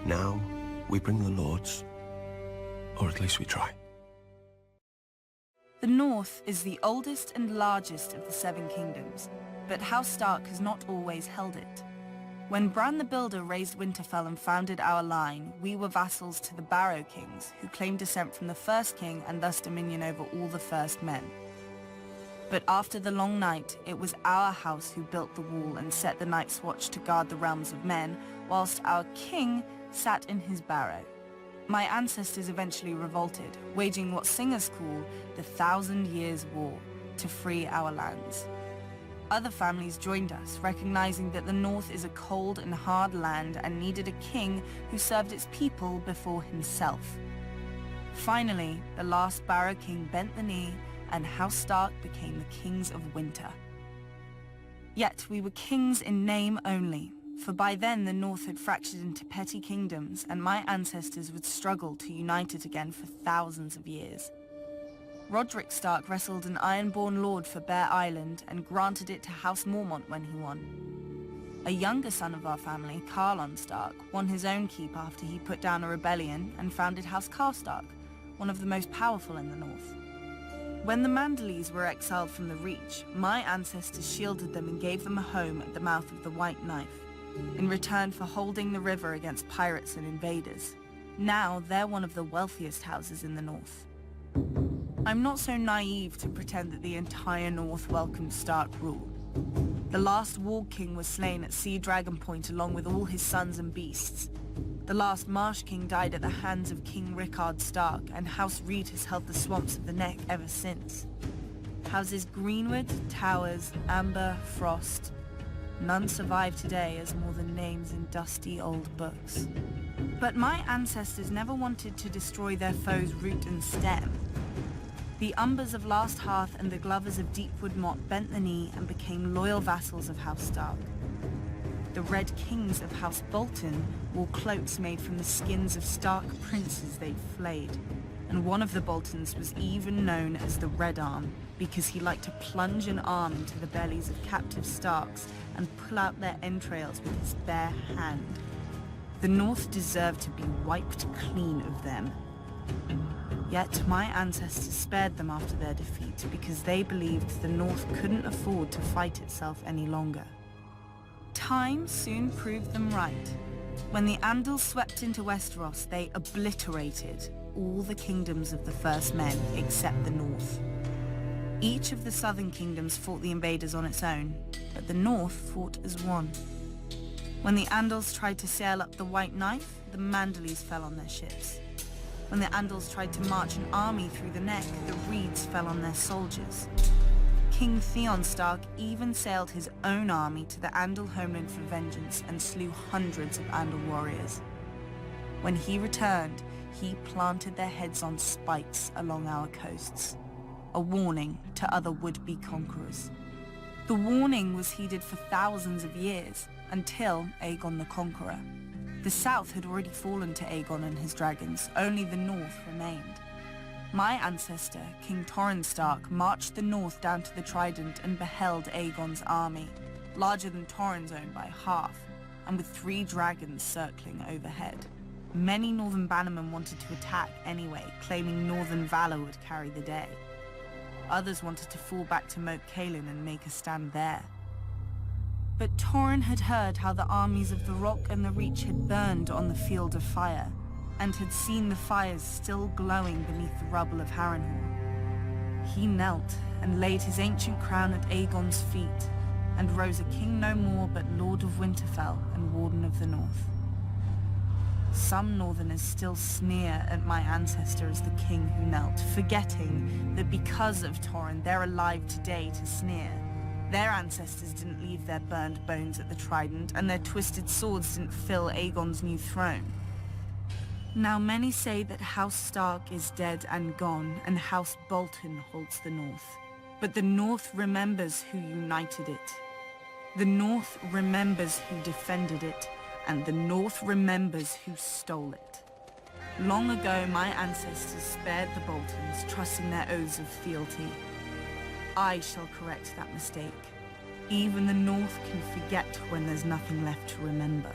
Now we bring the Lord's, or at least we try. The North is the oldest and largest of the Seven Kingdoms, but House Stark has not always held it. When Bran the Builder raised Winterfell and founded our line, we were vassals to the Barrow Kings, who claimed descent from the First King and thus dominion over all the First Men. But after the Long Night, it was our house who built the wall and set the Night's Watch to guard the realms of men, whilst our king sat in his barrow. My ancestors eventually revolted, waging what singers call the 1,000 Years' War, to free our lands. Other families joined us, recognizing that the North is a cold and hard land and needed a king who served its people before himself. Finally, the last Barrow King bent the knee, and House Stark became the Kings of Winter. Yet we were kings in name only, for by then the North had fractured into petty kingdoms, and my ancestors would struggle to unite it again for thousands of years. Roderick Stark wrestled an Ironborn lord for Bear Island and granted it to House Mormont when he won. A younger son of our family, Carlon Stark, won his own keep after he put down a rebellion and founded House Karstark, one of the most powerful in the North. When the Manderleys were exiled from the Reach, my ancestors shielded them and gave them a home at the mouth of the White Knife, in return for holding the river against pirates and invaders. Now they're one of the wealthiest houses in the North. I'm not so naive to pretend that the entire North welcomed Stark rule. The last Warg King was slain at Sea Dragon Point along with all his sons and beasts. The last Marsh King died at the hands of King Rickard Stark, and House Reed has held the swamps of the Neck ever since. Houses Greenwood, Towers, Amber, Frost. None survive today as more than names in dusty old books. But my ancestors never wanted to destroy their foes' root and stem. The Umbers of Last Hearth and the Glovers of Deepwood Motte bent the knee and became loyal vassals of House Stark. The Red Kings of House Bolton wore cloaks made from the skins of Stark princes they'd flayed, and one of the Boltons was even known as the Red Arm because he liked to plunge an arm into the bellies of captive Starks and pull out their entrails with his bare hand. The North deserved to be wiped clean of them. Yet my ancestors spared them after their defeat because they believed the North couldn't afford to fight itself any longer. Time soon proved them right. When the Andals swept into Westeros, they obliterated all the kingdoms of the First Men except the North. Each of the southern kingdoms fought the invaders on its own, but the North fought as one. When the Andals tried to sail up the White Knife, the Manderleys fell on their ships. When the Andals tried to march an army through the Neck, the Reeds fell on their soldiers. King Theon Stark even sailed his own army to the Andal homeland for vengeance and slew hundreds of Andal warriors. When he returned, he planted their heads on spikes along our coasts, a warning to other would-be conquerors. The warning was heeded for thousands of years, until Aegon the Conqueror. The south had already fallen to Aegon and his dragons, only the north remained. My ancestor, King Torrhen Stark, marched the north down to the Trident and beheld Aegon's army, larger than Torrhen's own by half, and with 3 dragons circling overhead. Many northern bannermen wanted to attack anyway, claiming northern valor would carry the day. Others wanted to fall back to Moat Cailin and make a stand there. But Torrhen had heard how the armies of the Rock and the Reach had burned on the field of fire, and had seen the fires still glowing beneath the rubble of Harrenhal. He knelt and laid his ancient crown at Aegon's feet, and rose a king no more but Lord of Winterfell and Warden of the North. Some Northerners still sneer at my ancestor as the king who knelt, forgetting that because of Torrhen they're alive today to sneer. Their ancestors didn't leave their burned bones at the Trident, and their twisted swords didn't fill Aegon's new throne. Now many say that House Stark is dead and gone, and House Bolton holds the North. But the North remembers who united it. The North remembers who defended it, and the North remembers who stole it. Long ago, my ancestors spared the Boltons, trusting their oaths of fealty. I shall correct that mistake. Even the North can forget when there's nothing left to remember.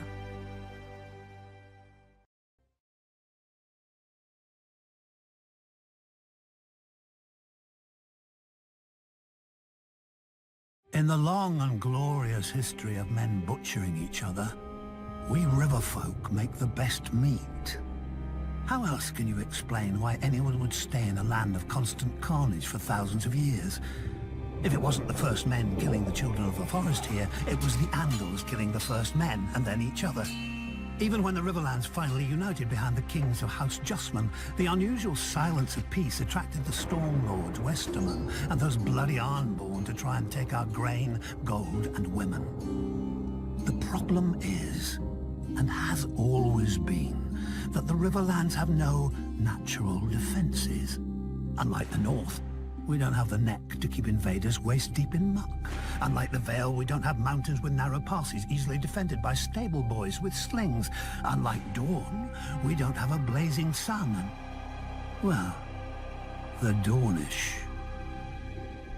In the long and glorious history of men butchering each other, we riverfolk make the best meat. How else can you explain why anyone would stay in a land of constant carnage for thousands of years? If it wasn't the first men killing the children of the forest here, it was the Andals killing the first men and then each other. Even when the Riverlands finally united behind the kings of House Justman, the unusual silence of peace attracted the Storm Lords, Westermen, and those bloody Ironborn to try and take our grain, gold, and women. The problem is, and has always been, that the Riverlands have no natural defenses. Unlike the North, we don't have the neck to keep invaders waist-deep in muck. Unlike the Vale, we don't have mountains with narrow passes easily defended by stable boys with slings. Unlike Dorne, we don't have a blazing sun and, well, the Dornish.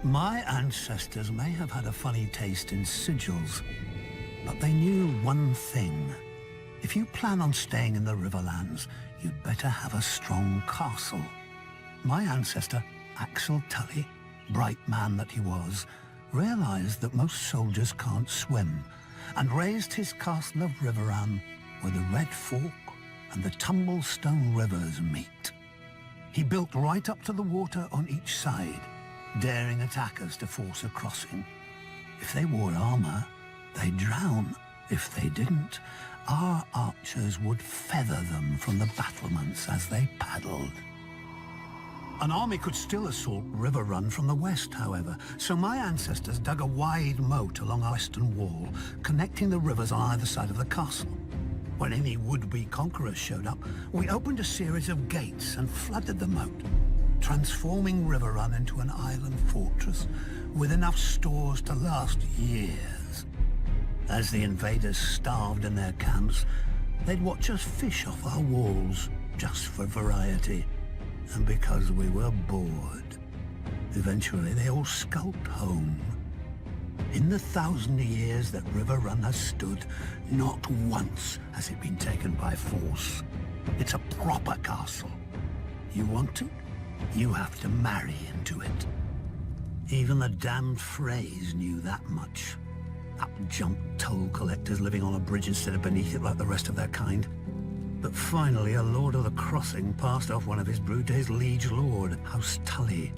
My ancestors may have had a funny taste in sigils, but they knew one thing. If you plan on staying in the Riverlands, you'd better have a strong castle. My ancestor, Axel Tully, bright man that he was, realized that most soldiers can't swim, and raised his castle of Riverran where the Red Fork and the Tumblestone rivers meet. He built right up to the water on each side, daring attackers to force a crossing. If they wore armor, they'd drown. If they didn't, our archers would feather them from the battlements as they paddled. An army could still assault Riverrun from the west, however, so my ancestors dug a wide moat along our western wall, connecting the rivers on either side of the castle. When any would-be conquerors showed up, we opened a series of gates and flooded the moat, transforming Riverrun into an island fortress with enough stores to last years. As the invaders starved in their camps, they'd watch us fish off our walls, just for variety. And because we were bored, eventually they all skulked home. In the 1,000 years that Riverrun has stood, not once has it been taken by force. It's a proper castle. You want it? You have to marry into it. Even the damned Freys knew that much. up-jump toll collectors living on a bridge instead of beneath it like the rest of their kind. But finally, a Lord of the Crossing passed off one of his Brutae's liege lord, House Tully.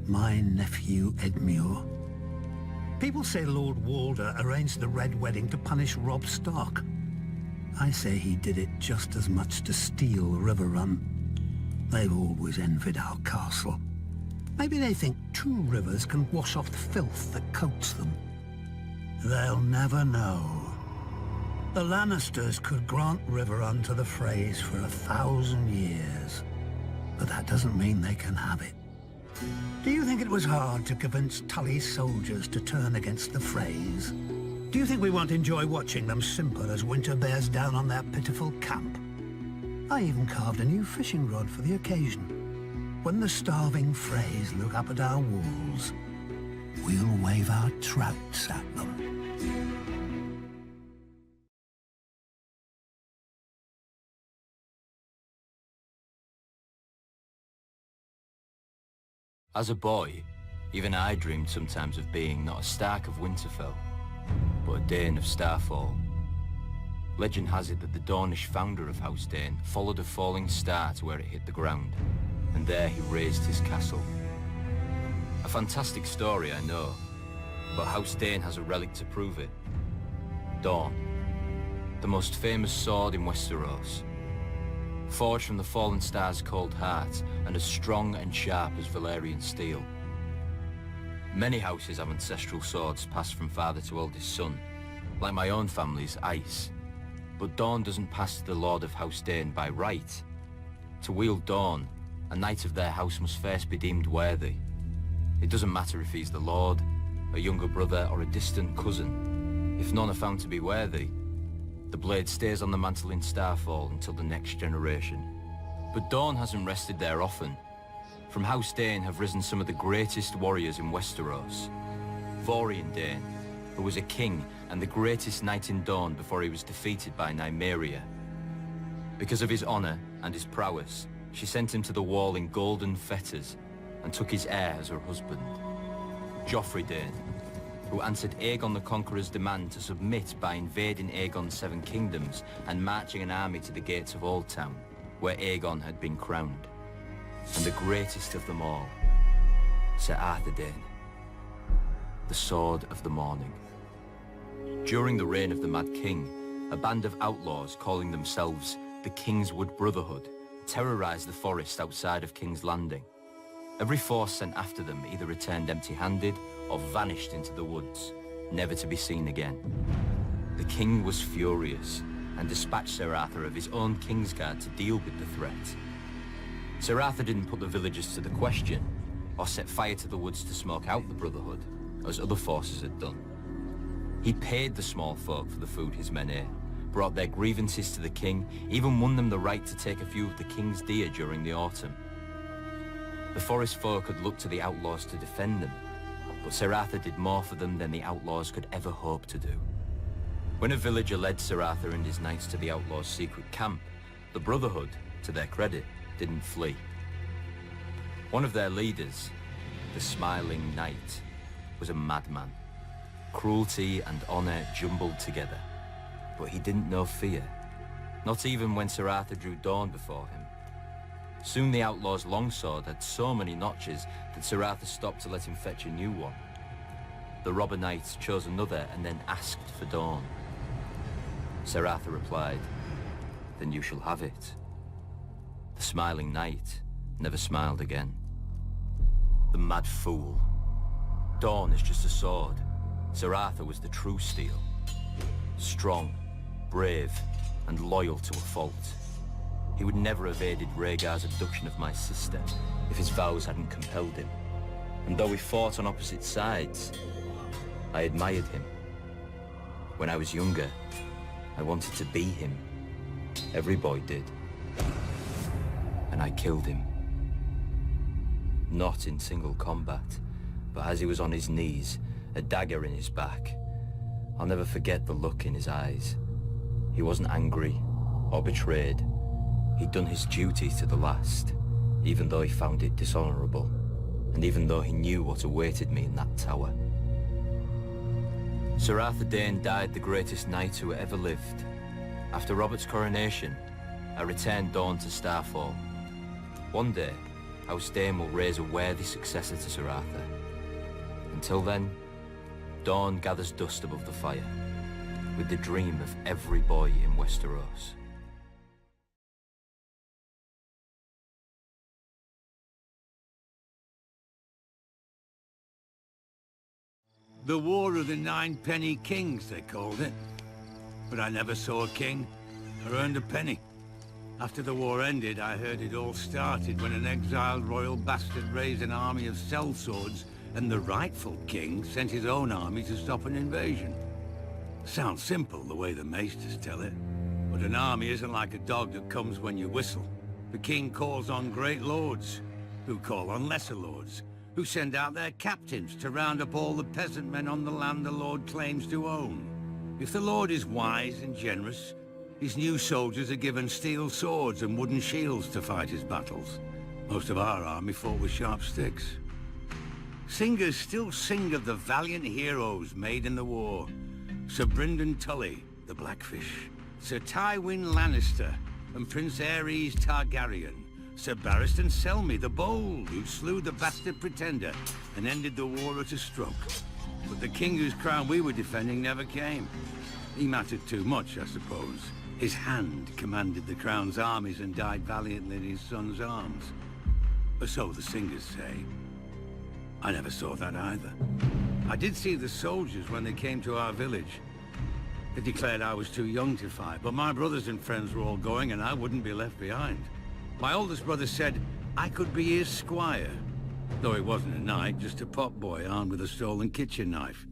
My nephew Edmure. People say Lord Walder arranged the Red Wedding to punish Robb Stark. I say he did it just as much to steal Riverrun. They've always envied our castle. Maybe they think two rivers can wash off the filth that coats them. They'll never know. The Lannisters could grant Riverrun to the Freys for 1,000 years. But that doesn't mean they can have it. Do you think it was hard to convince Tully's soldiers to turn against the Freys? Do you think we won't enjoy watching them simper as winter bears down on their pitiful camp? I even carved a new fishing rod for the occasion. When the starving Freys look up at our walls, we'll wave our trouts at them. As a boy, even I dreamed sometimes of being not a Stark of Winterfell, but a Dane of Starfall. Legend has it that the Dornish founder of House Dane followed a falling star to where it hit the ground, and there he raised his castle. A fantastic story, I know, but House Dane has a relic to prove it. Dorne, the most famous sword in Westeros. Forged from the fallen star's cold heart, and as strong and sharp as Valyrian steel. Many houses have ancestral swords passed from father to eldest son, like my own family's ice. But Dorne doesn't pass to the Lord of House Dane by right. To wield Dorne, a knight of their house must first be deemed worthy. It doesn't matter if he's the Lord, a younger brother, or a distant cousin. If none are found to be worthy, the blade stays on the mantle in Starfall until the next generation. But Dorne hasn't rested there often. From House Dane have risen some of the greatest warriors in Westeros. Vorian Dane, who was a king and the greatest knight in Dorne before he was defeated by Nymeria. Because of his honor and his prowess, she sent him to the wall in golden fetters and took his heir as her husband. Joffrey Dane, who answered Aegon the Conqueror's demand to submit by invading Aegon's 7 kingdoms and marching an army to the gates of Old Town, where Aegon had been crowned. And the greatest of them all, Sir Arthur Dane, the Sword of the Morning. During the reign of the Mad King, a band of outlaws calling themselves the Kingswood Brotherhood terrorized the forest outside of King's Landing. Every force sent after them either returned empty-handed or vanished into the woods, never to be seen again. The king was furious and dispatched Sir Arthur of his own Kingsguard to deal with the threat. Sir Arthur didn't put the villagers to the question or set fire to the woods to smoke out the Brotherhood, as other forces had done. He paid the small folk for the food his men ate, brought their grievances to the king, even won them the right to take a few of the king's deer during the autumn. The forest folk had looked to the outlaws to defend them, but Sir Arthur did more for them than the outlaws could ever hope to do. When a villager led Sir Arthur and his knights to the outlaws' secret camp, the Brotherhood, to their credit, didn't flee. One of their leaders, the Smiling Knight, was a madman. Cruelty and honor jumbled together, but he didn't know fear, not even when Sir Arthur drew Dorne before him. Soon the outlaw's longsword had so many notches that Sir Arthur stopped to let him fetch a new one. The robber knight chose another and then asked for Dorne. Sir Arthur replied, "Then you shall have it." The Smiling Knight never smiled again. The mad fool. Dorne is just a sword. Sir Arthur was the true steel. Strong, brave, and loyal to a fault. He would never have aided Rhaegar's abduction of my sister if his vows hadn't compelled him. And though we fought on opposite sides, I admired him. When I was younger, I wanted to be him. Every boy did. And I killed him. Not in single combat, but as he was on his knees, a dagger in his back. I'll never forget the look in his eyes. He wasn't angry or betrayed. He'd done his duty to the last, even though he found it dishonorable, and even though he knew what awaited me in that tower. Sir Arthur Dane died the greatest knight who ever lived. After Robert's coronation, I returned Dorne to Starfall. One day, House Dane will raise a worthy successor to Sir Arthur. Until then, Dorne gathers dust above the fire, with the dream of every boy in Westeros. The War of the Nine-Penny Kings, they called it. But I never saw a king, or earned a penny. After the war ended, I heard it all started when an exiled royal bastard raised an army of sellswords, and the rightful king sent his own army to stop an invasion. Sounds simple, the way the maesters tell it. But an army isn't like a dog that comes when you whistle. The king calls on great lords, who call on lesser lords, who send out their captains to round up all the peasant men on the land the lord claims to own. If the lord is wise and generous, his new soldiers are given steel swords and wooden shields to fight his battles. Most of our army fought with sharp sticks. Singers still sing of the valiant heroes made in the war. Sir Brynden Tully, the Blackfish, Sir Tywin Lannister, and Prince Aerys Targaryen, Sir Barristan Selmy the Bold, who slew the bastard Pretender and ended the war at a stroke. But the king whose crown we were defending never came. He mattered too much, I suppose. His hand commanded the crown's armies and died valiantly in his son's arms. Or so the singers say. I never saw that either. I did see the soldiers when they came to our village. They declared I was too young to fight, but my brothers and friends were all going and I wouldn't be left behind. My oldest brother said I could be his squire, though he wasn't a knight, just a potboy armed with a stolen kitchen knife.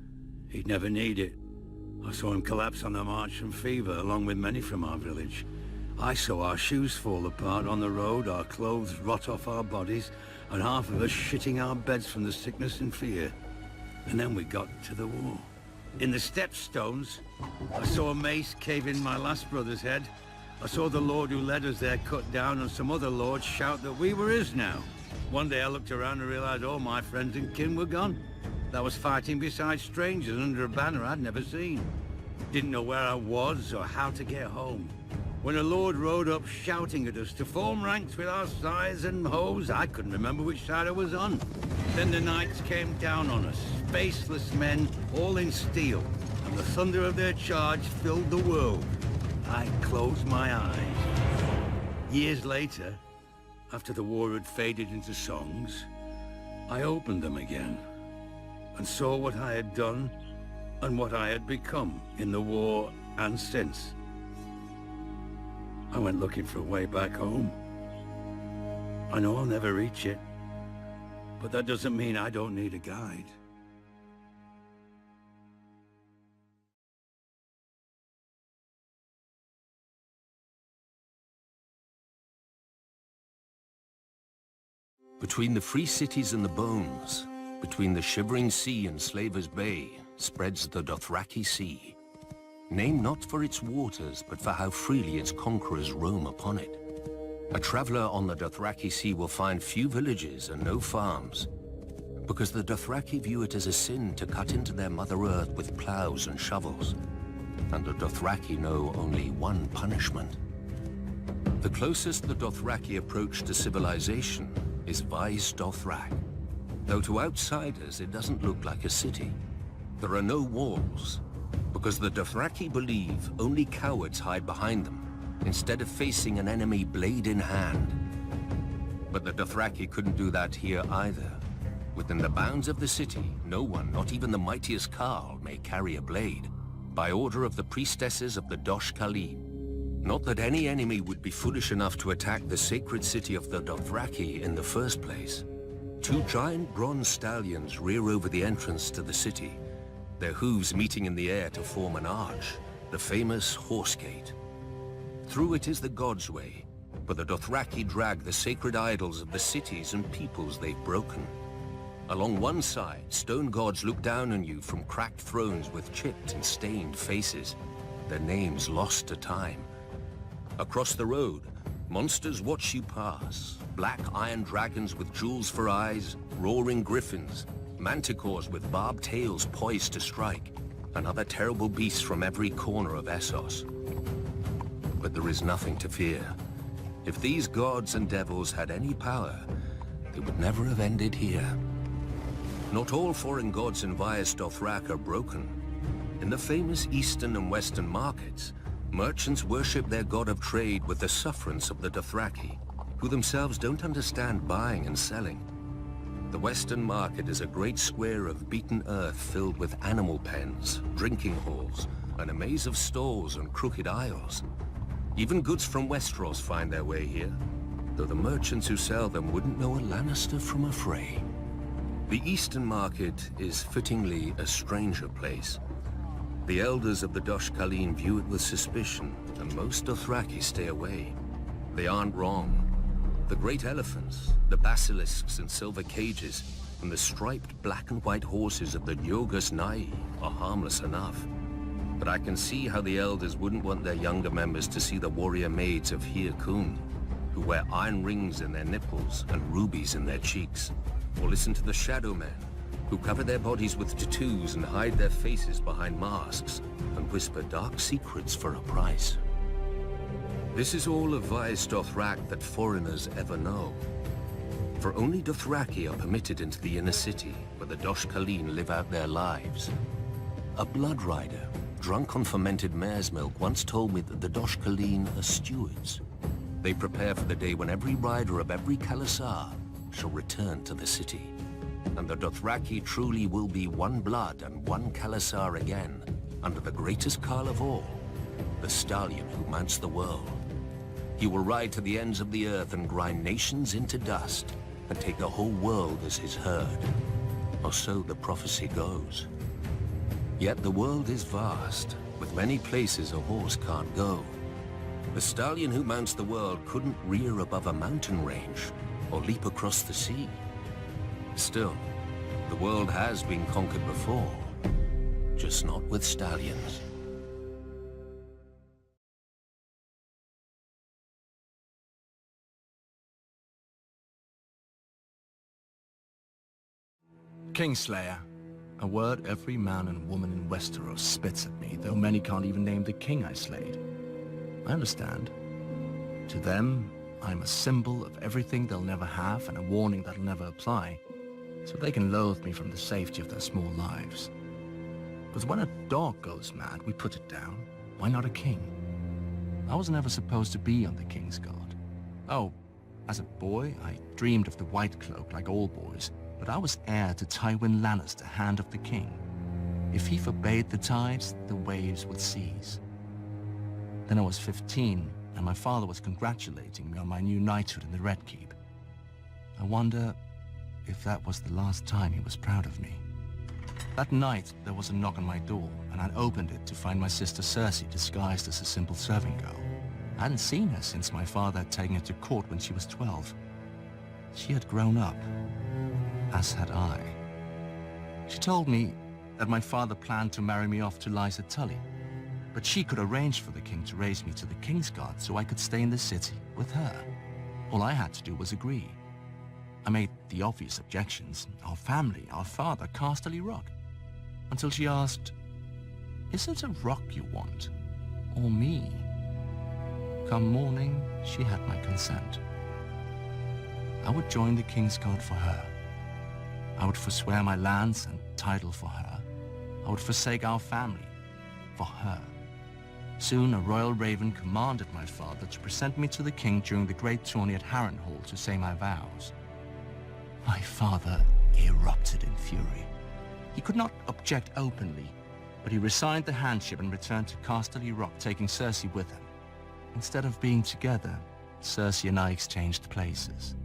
He'd never need it. I saw him collapse on the march from fever, along with many from our village. I saw our shoes fall apart on the road, our clothes rot off our bodies, and half of us shitting our beds from the sickness and fear. And then we got to the war. In the stepstones, I saw a mace cave in my last brother's head. I saw the lord who led us there cut down, and some other lords shout that we were his now. One day I looked around and realized all my friends and kin were gone. I was fighting beside strangers under a banner I'd never seen. Didn't know where I was or how to get home. When a lord rode up shouting at us to form ranks with our scythes and hoes, I couldn't remember which side I was on. Then the knights came down on us, faceless men, all in steel, and the thunder of their charge filled the world. I closed my eyes. Years later, after the war had faded into songs, I opened them again and saw what I had done and what I had become in the war and since. I went looking for a way back home. I know I'll never reach it, but that doesn't mean I don't need a guide. Between the free cities and the bones, between the shivering sea and Slaver's Bay, spreads the Dothraki Sea. Named not for its waters, but for how freely its conquerors roam upon it. A traveler on the Dothraki Sea will find few villages and no farms, because the Dothraki view it as a sin to cut into their Mother Earth with plows and shovels. And the Dothraki know only one punishment. The closest the Dothraki approach to civilization is Vaes Dothrak. Though to outsiders it doesn't look like a city. There are no walls, because the Dothraki believe only cowards hide behind them, instead of facing an enemy blade in hand. But the Dothraki couldn't do that here either. Within the bounds of the city, no one, not even the mightiest Khal, may carry a blade, by order of the priestesses of the Dosh Khalim. Not that any enemy would be foolish enough to attack the sacred city of the Dothraki in the first place. Two giant bronze stallions rear over the entrance to the city, their hooves meeting in the air to form an arch, the famous Horse Gate. Through it is the God's Way, but the Dothraki drag the sacred idols of the cities and peoples they've broken. Along one side, stone gods look down on you from cracked thrones with chipped and stained faces, their names lost to time. Across the road, monsters watch you pass. Black iron dragons with jewels for eyes, roaring griffins, manticores with barbed tails poised to strike. and other terrible beasts from every corner of Essos. But there is nothing to fear. If these gods and devils had any power, they would never have ended here. Not all foreign gods in Vaes Dothrak are broken. In the famous eastern and western markets, merchants worship their god of trade with the sufferance of the Dothraki, who themselves don't understand buying and selling. The western market is a great square of beaten earth filled with animal pens, drinking halls, and a maze of stalls and crooked aisles. Even goods from Westeros find their way here, though the merchants who sell them wouldn't know a Lannister from a Frey. The eastern market is fittingly a stranger place. The elders of the Dosh Khaleen view it with suspicion, and most Dothraki stay away. They aren't wrong. The great elephants, the basilisks and silver cages, and the striped black and white horses of the Yogus Nai are harmless enough. But I can see how the elders wouldn't want their younger members to see the warrior maids of Hir Kun, who wear iron rings in their nipples and rubies in their cheeks. Or listen to the Shadow Men, who cover their bodies with tattoos and hide their faces behind masks, and whisper dark secrets for a price. This is all of Vaes Dothrak that foreigners ever know. For only Dothraki are permitted into the inner city, where the Dosh Khaleen live out their lives. A blood rider, drunk on fermented mare's milk, once told me that the Dosh Khaleen are stewards. They prepare for the day when every rider of every Khalasar shall return to the city. And the Dothraki truly will be one blood and one Khalasar again, under the greatest Khal of all, the stallion who mounts the world. He will ride to the ends of the earth and grind nations into dust, and take the whole world as his herd. Or so the prophecy goes. Yet the world is vast, with many places a horse can't go. The stallion who mounts the world couldn't rear above a mountain range, or leap across the sea. Still, the world has been conquered before, just not with stallions. Kingslayer. A word every man and woman in Westeros spits at me, though many can't even name the king I slayed. I understand. To them, I'm a symbol of everything they'll never have and a warning that'll never apply, so they can loathe me from the safety of their small lives. Because when a dog goes mad, we put it down. Why not a king? I was never supposed to be on the King's Guard. Oh, as a boy, I dreamed of the White Cloak like all boys, but I was heir to Tywin Lannister, Hand of the King. If he forbade the tides, the waves would cease. Then I was 15, and my father was congratulating me on my new knighthood in the Red Keep. I wonder if that was the last time he was proud of me. That night, there was a knock on my door, and I opened it to find my sister Cersei disguised as a simple serving girl. I hadn't seen her since my father had taken her to court when she was 12. She had grown up, as had I. She told me that my father planned to marry me off to Lysa Tully, but she could arrange for the king to raise me to the King's Guard so I could stay in the city with her. All I had to do was agree. I made the obvious objections. Our family, our father, Casterly Rock. Until she asked, "Is it a rock you want, or me?" Come morning, she had my consent. I would join the King's Guard for her. I would forswear my lands and title for her. I would forsake our family for her. Soon, a royal raven commanded my father to present me to the king during the great tourney at Harrenhal to say my vows. My father erupted in fury. He could not object openly, but he resigned the handship and returned to Casterly Rock, taking Cersei with him. Instead of being together, Cersei and I exchanged places.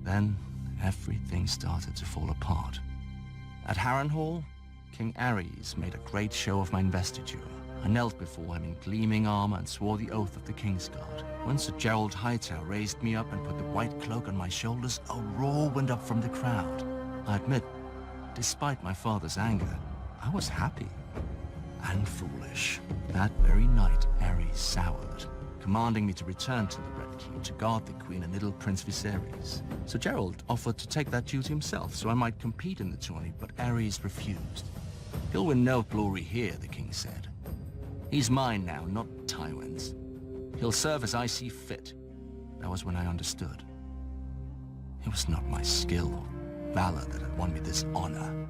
Then, everything started to fall apart. At Harrenhal, King Aerys made a great show of my investiture. I knelt before him in gleaming armor and swore the oath of the King's Guard. When Sir Gerald Hightower raised me up and put the white cloak on my shoulders, a roar went up from the crowd. I admit, despite my father's anger, I was happy and foolish. That very night, Aerys soured, commanding me to return to the Red Keep to guard the Queen and little Prince Viserys. Sir Gerald offered to take that duty himself so I might compete in the tourney, but Aerys refused. He'll win no glory here, the king said. He's mine now, not Tywin's. He'll serve as I see fit. That was when I understood. It was not my skill or valor that had won me this honor.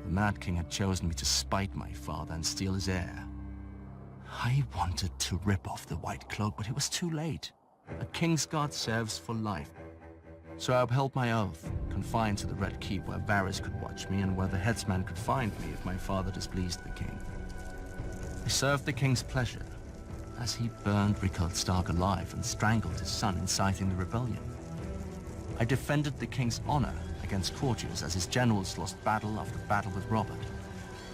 The Mad King had chosen me to spite my father and steal his heir. I wanted to rip off the White Cloak, but it was too late. A king's guard serves for life. So I upheld my oath, confined to the Red Keep where Varys could watch me and where the headsman could find me if my father displeased the king. I served the king's pleasure, as he burned Rickard Stark alive and strangled his son, inciting the rebellion. I defended the king's honor against courtiers as his generals lost battle after battle with Robert.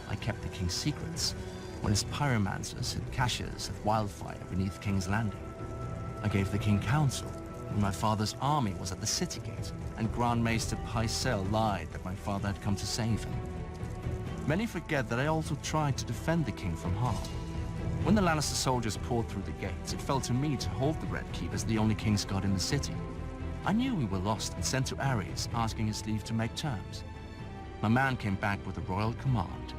I kept the king's secrets when his pyromancers hid caches of wildfire beneath King's Landing. I gave the king counsel when my father's army was at the city gate and Grand Maester Pycelle lied that my father had come to save him. Many forget that I also tried to defend the king from harm. When the Lannister soldiers poured through the gates, it fell to me to hold the Red Keep as the only king's guard in the city. I knew we were lost and sent to Aerys, asking his leave to make terms. My man came back with a royal command.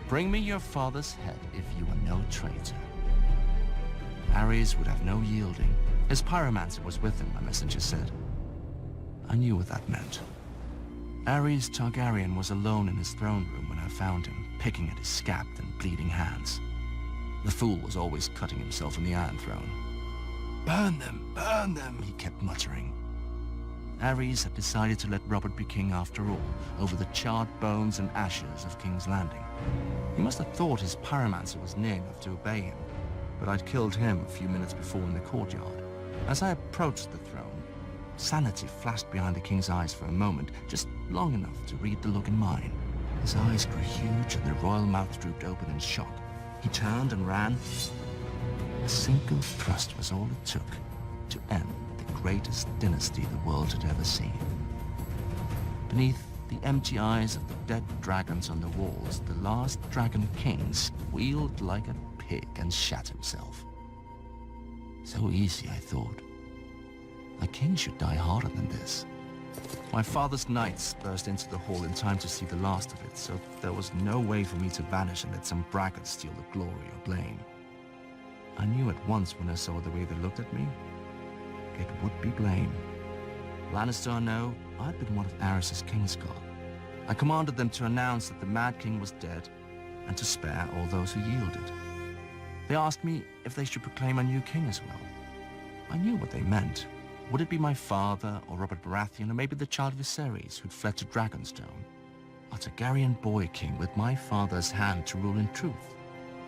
Bring me your father's head if you are no traitor. Aerys would have no yielding. His pyromancer was with him, my messenger said. I knew what that meant. Aerys Targaryen was alone in his throne room when I found him, picking at his scabbed and bleeding hands. The fool was always cutting himself on the Iron Throne. Burn them, he kept muttering. Aerys had decided to let Robert be king after all, over the charred bones and ashes of King's Landing. He must have thought his pyromancer was near enough to obey him, but I'd killed him a few minutes before in the courtyard. As I approached the throne, sanity flashed behind the king's eyes for a moment, just long enough to read the look in mine. His eyes grew huge and the royal mouth drooped open in shock. He turned and ran. A single thrust was all it took to end the greatest dynasty the world had ever seen. Beneath the empty eyes of the dead dragons on the walls, the last dragon king squealed like a pig and shat himself. So easy, I thought. A king should die harder than this. My father's knights burst into the hall in time to see the last of it, so there was no way for me to vanish and let some braggart steal the glory or blame. I knew at once when I saw the way they looked at me, it would be blame. Lannister or no, I'd been one of Aerys' Kingsguard. I commanded them to announce that the Mad King was dead, and to spare all those who yielded. They asked me if they should proclaim a new king as well. I knew what they meant. Would it be my father, or Robert Baratheon, or maybe the child Viserys who'd fled to Dragonstone? A Targaryen boy king with my father's hand to rule in truth.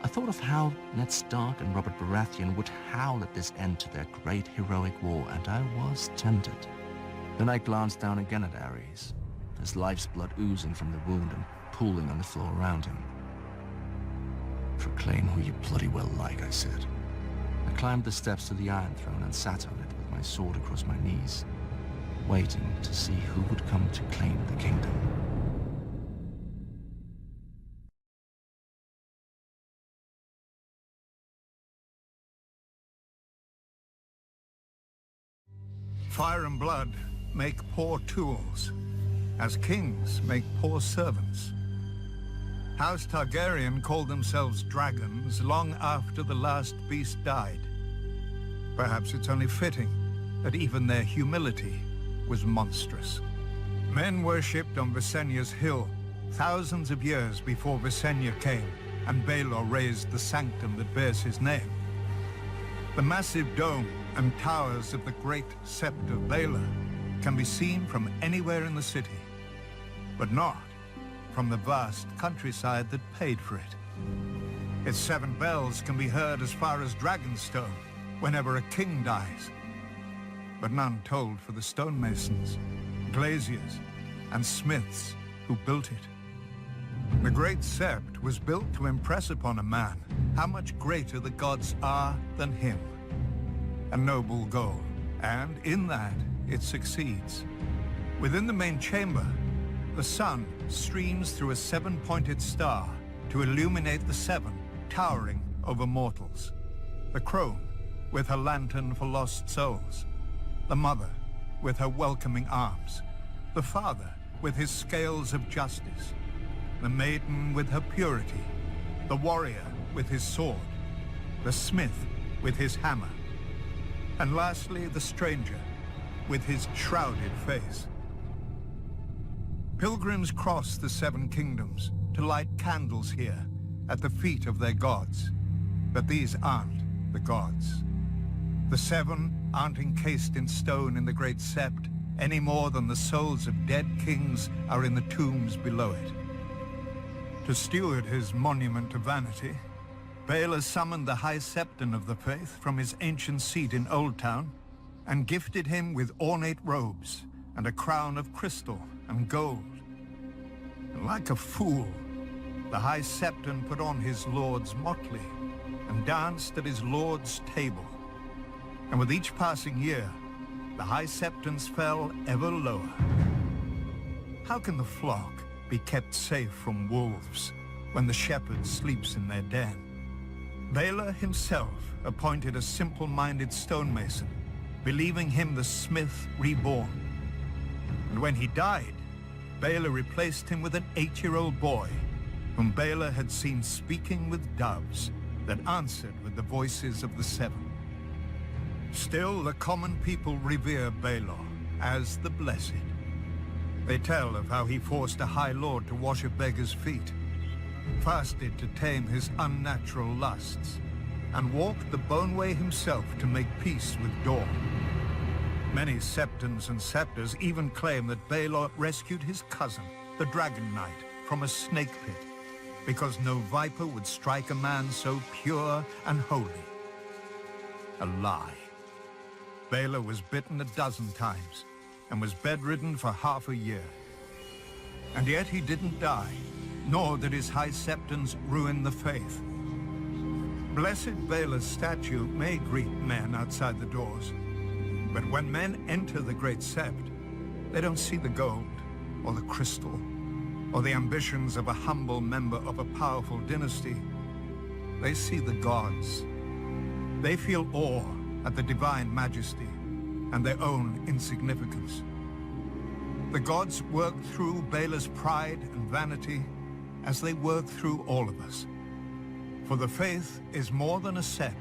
I thought of how Ned Stark and Robert Baratheon would howl at this end to their great heroic war, and I was tempted. Then I glanced down again at Aerys, his life's blood oozing from the wound and pooling on the floor around him. Proclaim who you bloody well like, I said. I climbed the steps to the Iron Throne and sat on it with my sword across my knees, waiting to see who would come to claim the kingdom. Fire and blood make poor tools, as kings make poor servants. House Targaryen called themselves dragons long after the last beast died. Perhaps it's only fitting that even their humility was monstrous. Men worshipped on Visenya's hill thousands of years before Visenya came and Baelor raised the sanctum that bears his name. The massive dome and towers of the great Sept of Baelor can be seen from anywhere in the city, but not from the vast countryside that paid for it. Its 7 bells can be heard as far as Dragonstone whenever a king dies, but none tolled for the stonemasons, glaziers, and smiths who built it. The great Sept was built to impress upon a man how much greater the gods are than him. A noble goal, and in that it succeeds. Within the main chamber, the sun streams through a 7-pointed star to illuminate the 7 towering over mortals. The crone with her lantern for lost souls, the mother with her welcoming arms, the father with his scales of justice, the maiden with her purity, the warrior with his sword, the smith with his hammer, and lastly the stranger with his shrouded face. Pilgrims cross the Seven Kingdoms to light candles here at the feet of their gods, but these aren't the gods. The Seven aren't encased in stone in the Great Sept any more than the souls of dead kings are in the tombs below it. To steward his monument to vanity, Baelor summoned the High Septon of the Faith from his ancient seat in Old Town and gifted him with ornate robes and a crown of crystal and gold. And like a fool, the High Septon put on his lord's motley and danced at his lord's table. And with each passing year, the High Septons fell ever lower. How can the flock be kept safe from wolves when the shepherd sleeps in their den? Baelor himself appointed a simple-minded stonemason, believing him the smith reborn. And when he died, Baelor replaced him with an 8-year-old boy, whom Baelor had seen speaking with doves that answered with the voices of the Seven. Still, the common people revere Baelor as the Blessed. They tell of how he forced a High Lord to wash a beggar's feet, fasted to tame his unnatural lusts, and walked the bone way himself to make peace with Dorne. Many Septons and Scepters even claim that Baelor rescued his cousin, the Dragon Knight, from a snake pit, because no viper would strike a man so pure and holy. A lie. Baelor was bitten 12 times, and was bedridden for half a year. And yet he didn't die, nor did his High Septons ruin the faith. Blessed Baelor's statue may greet men outside the doors, but when men enter the Great Sept, they don't see the gold, or the crystal, or the ambitions of a humble member of a powerful dynasty. They see the gods. They feel awe at the divine majesty and their own insignificance. The gods work through Baelor's pride and vanity as they work through all of us. For the faith is more than a sept.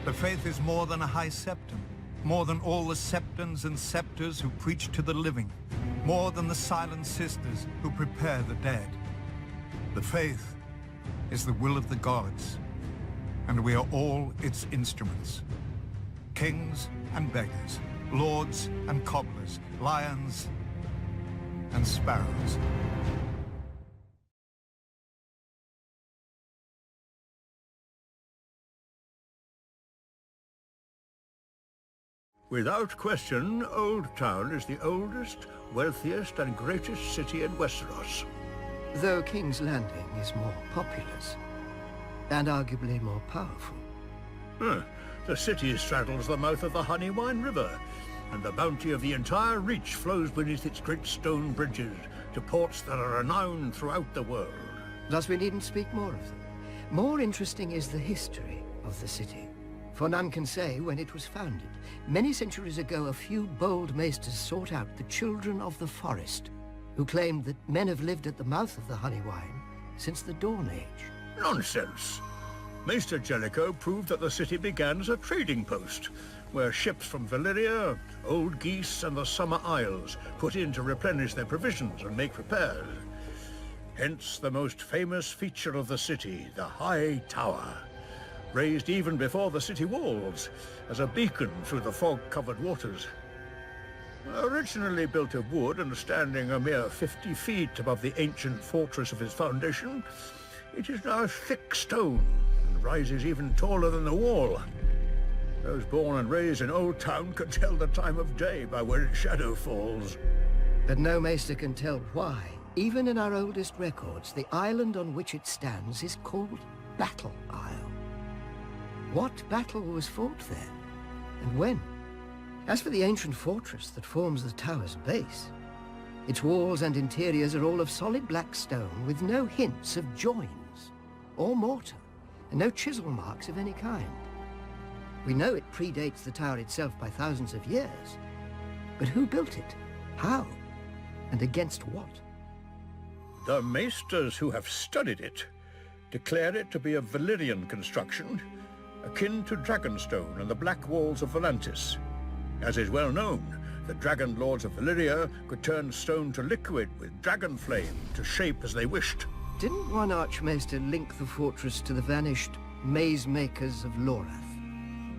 The faith is more than a High Septon, more than all the Septons and Scepters who preach to the living, more than the silent sisters who prepare the dead. The faith is the will of the gods, and we are all its instruments. Kings and beggars, lords and cobblers, lions and sparrows. Without question, Old Town is the oldest, wealthiest and greatest city in Westeros. Though King's Landing is more populous, and arguably more powerful. The city straddles the mouth of the Honeywine River, and the bounty of the entire Reach flows beneath its great stone bridges to ports that are renowned throughout the world. Thus we needn't speak more of them. More interesting is the history of the city. For none can say when it was founded. Many centuries ago, a few bold maesters sought out the children of the forest, who claimed that men have lived at the mouth of the Honeywine since the Dawn Age. Nonsense! Maester Jellicoe proved that the city began as a trading post, where ships from Valyria, Old Geese and the Summer Isles put in to replenish their provisions and make repairs. Hence the most famous feature of the city, the High Tower, raised even before the city walls, as a beacon through the fog-covered waters. Originally built of wood and standing a mere 50 feet above the ancient fortress of its foundation, it is now thick stone and rises even taller than the wall. Those born and raised in Old Town can tell the time of day by where its shadow falls. But no maester can tell why. Even in our oldest records, the island on which it stands is called Battle Isle. What battle was fought there, and when? As for the ancient fortress that forms the tower's base, its walls and interiors are all of solid black stone with no hints of joins or mortar, and no chisel marks of any kind. We know it predates the tower itself by thousands of years, but who built it? How? And against what? The maesters who have studied it declare it to be a Valyrian construction, akin to Dragonstone and the Black Walls of Volantis. As is well known, the Dragon Lords of Valyria could turn stone to liquid with dragon flame to shape as they wished. Didn't one Archmaester link the fortress to the vanished maze makers of Lorath,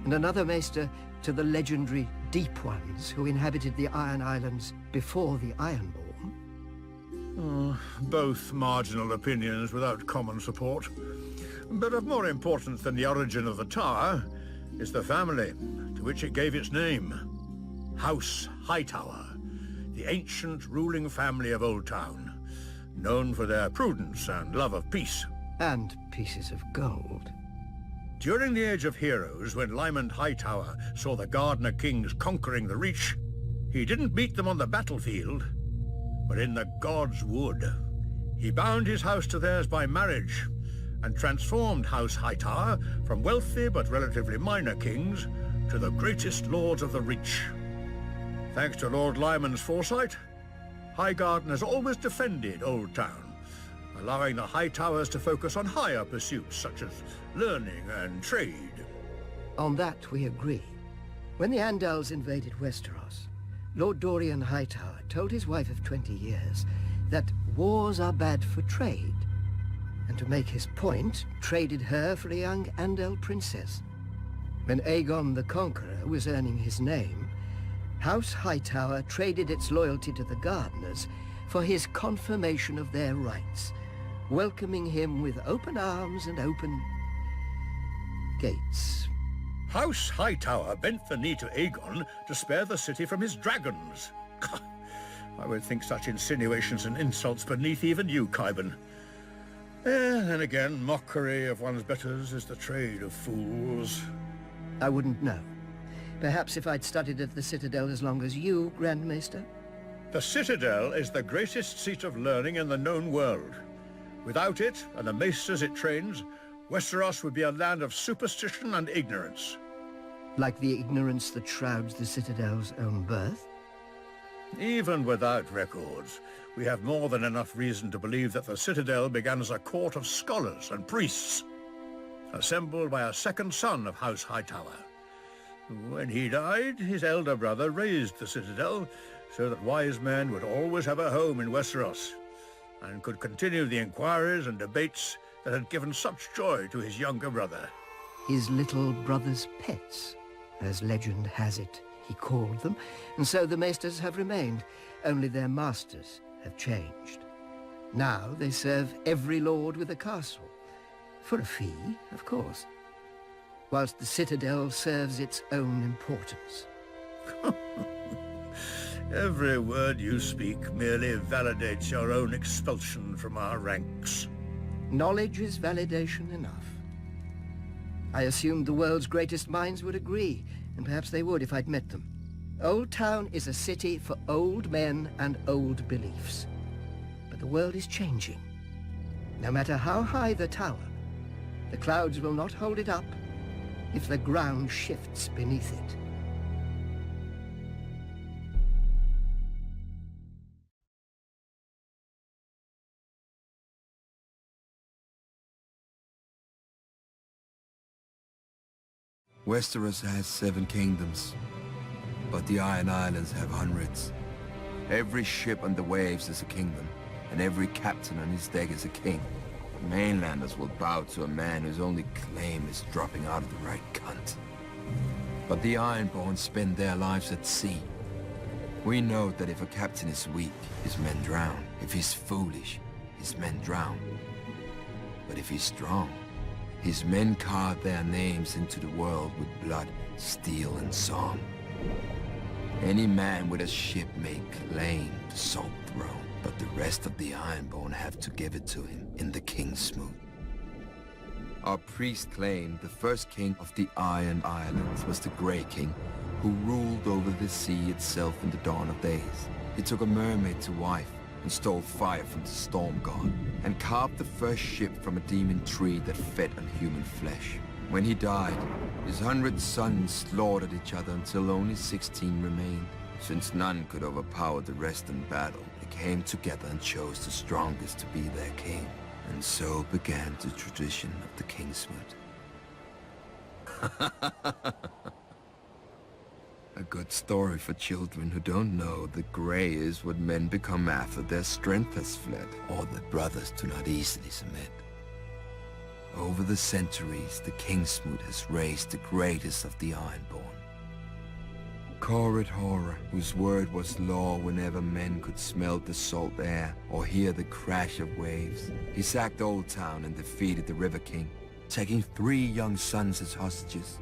and another maester to the legendary Deep Ones who inhabited the Iron Islands before the Ironborn? Both marginal opinions without common support. But of more importance than the origin of the tower is the family to which it gave its name. House Hightower, the ancient ruling family of Old Town, known for their prudence and love of peace. And pieces of gold. During the Age of Heroes, when Lyman Hightower saw the Gardener Kings conquering the Reach, he didn't meet them on the battlefield, but in the God's Wood. He bound his house to theirs by marriage, and transformed House Hightower from wealthy but relatively minor kings to the greatest lords of the Reach. Thanks to Lord Lyman's foresight, Highgarden has always defended Old Town, allowing the Hightowers to focus on higher pursuits such as learning and trade. On that we agree. When the Andals invaded Westeros, Lord Dorian Hightower told his wife of 20 years that wars are bad for trade, and to make his point, traded her for a young Andal princess. When Aegon the Conqueror was earning his name, House Hightower traded its loyalty to the Gardeners for his confirmation of their rights, welcoming him with open arms and open gates. House Hightower bent the knee to Aegon to spare the city from his dragons. I would think such insinuations and insults beneath even you, Qyburn. Then again, mockery of one's betters is the trade of fools. I wouldn't know. Perhaps if I'd studied at the Citadel as long as you, Grand Maester? The Citadel is the greatest seat of learning in the known world. Without it, and the maesters it trains, Westeros would be a land of superstition and ignorance. Like the ignorance that shrouds the Citadel's own birth? Even without records, we have more than enough reason to believe that the Citadel began as a court of scholars and priests, assembled by a second son of House Hightower. When he died, his elder brother raised the Citadel so that wise men would always have a home in Westeros, and could continue the inquiries and debates that had given such joy to his younger brother. His little brother's pets, as legend has it, he called them, and so the maesters have remained, only their masters have changed. Now they serve every lord with a castle, for a fee, of course, whilst the Citadel serves its own importance. Every word you speak merely validates your own expulsion from our ranks. Knowledge is validation enough. I assumed the world's greatest minds would agree, and perhaps they would if I'd met them. Old Town is a city for old men and old beliefs. But the world is changing. No matter how high the tower, the clouds will not hold it up if the ground shifts beneath it. Westeros has 7 kingdoms, but the Iron Islands have hundreds. Every ship on the waves is a kingdom, and every captain on his deck is a king. Mainlanders will bow to a man whose only claim is dropping out of the right cunt. But the Ironborn spend their lives at sea. We know that if a captain is weak, his men drown. If he's foolish, his men drown. But if he's strong, his men carve their names into the world with blood, steel, and song. Any man with a ship may claim the Salt Throne, but the rest of the Ironborn have to give it to him in the King's Smooth. Our priest claimed the first king of the Iron Islands was the Grey King, who ruled over the sea itself in the dawn of days. He took a mermaid to wife, and stole fire from the Storm God, and carved the first ship from a demon tree that fed on human flesh. When he died, his 100 sons slaughtered each other until only 16 remained, since none could overpower the rest in battle They came together and chose the strongest to be their king. And so began the tradition of the Kingsmoot. A good story for children who don't know that grey is what men become after their strength has fled, or that brothers do not easily submit. Over the centuries, the Kingsmoot has raised the greatest of the Ironborn. Corrid Horror, whose word was law whenever men could smell the salt air or hear the crash of waves. He sacked Old Town and defeated the River King, taking 3 young sons as hostages.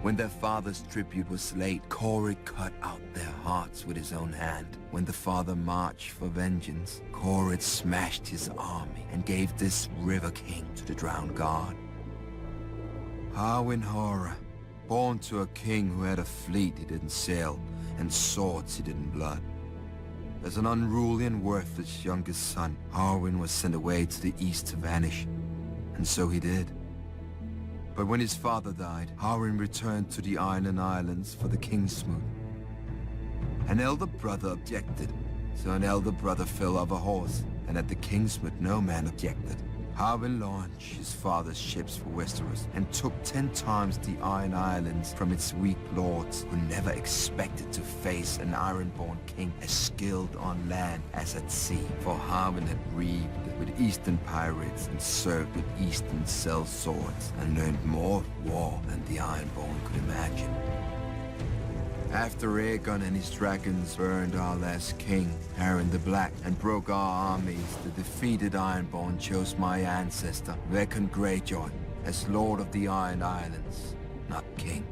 When their father's tribute was late, Corrid cut out their hearts with his own hand. When the father marched for vengeance, Corrid smashed his army and gave this River King to the drowned god. Harwin Horror, born to a king who had a fleet he didn't sail and swords he didn't blood. As an unruly and worthless youngest son, Harwin was sent away to the east to vanish, and so he did. But when his father died, Harwin returned to the Iron Islands for the Kingsmoot. An elder brother objected, so an elder brother fell off a horse, and at the Kingsmoot no man objected. Harwin launched his father's ships for Westeros and took 10 times the Iron Islands from its weak lords, who never expected to face an Ironborn king as skilled on land as at sea. For Harwin had reaved with Eastern pirates and served with Eastern sell swords and learned more of war than the Ironborn could imagine. After Aegon and his dragons burned our last king, Harren the Black, and broke our armies, the defeated Ironborn chose my ancestor, Rickon Greyjoy, as Lord of the Iron Islands, not king.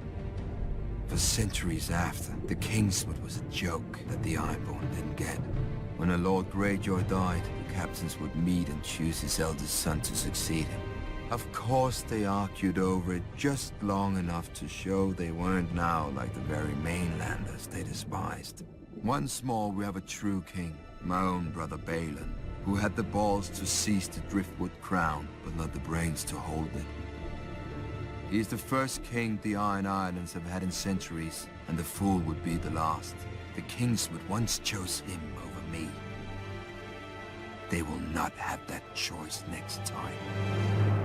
For centuries after, the Kingsmoot was a joke that the Ironborn didn't get. When a Lord Greyjoy died, the captains would meet and choose his eldest son to succeed him. Of course they argued over it just long enough to show they weren't now like the very mainlanders they despised. Once more we have a true king, my own brother Balon, who had the balls to seize the Driftwood crown, but not the brains to hold it. He is the first king the Iron Islands have had in centuries, and the fool would be the last. The Kingsmoot once chose him over me. They will not have that choice next time.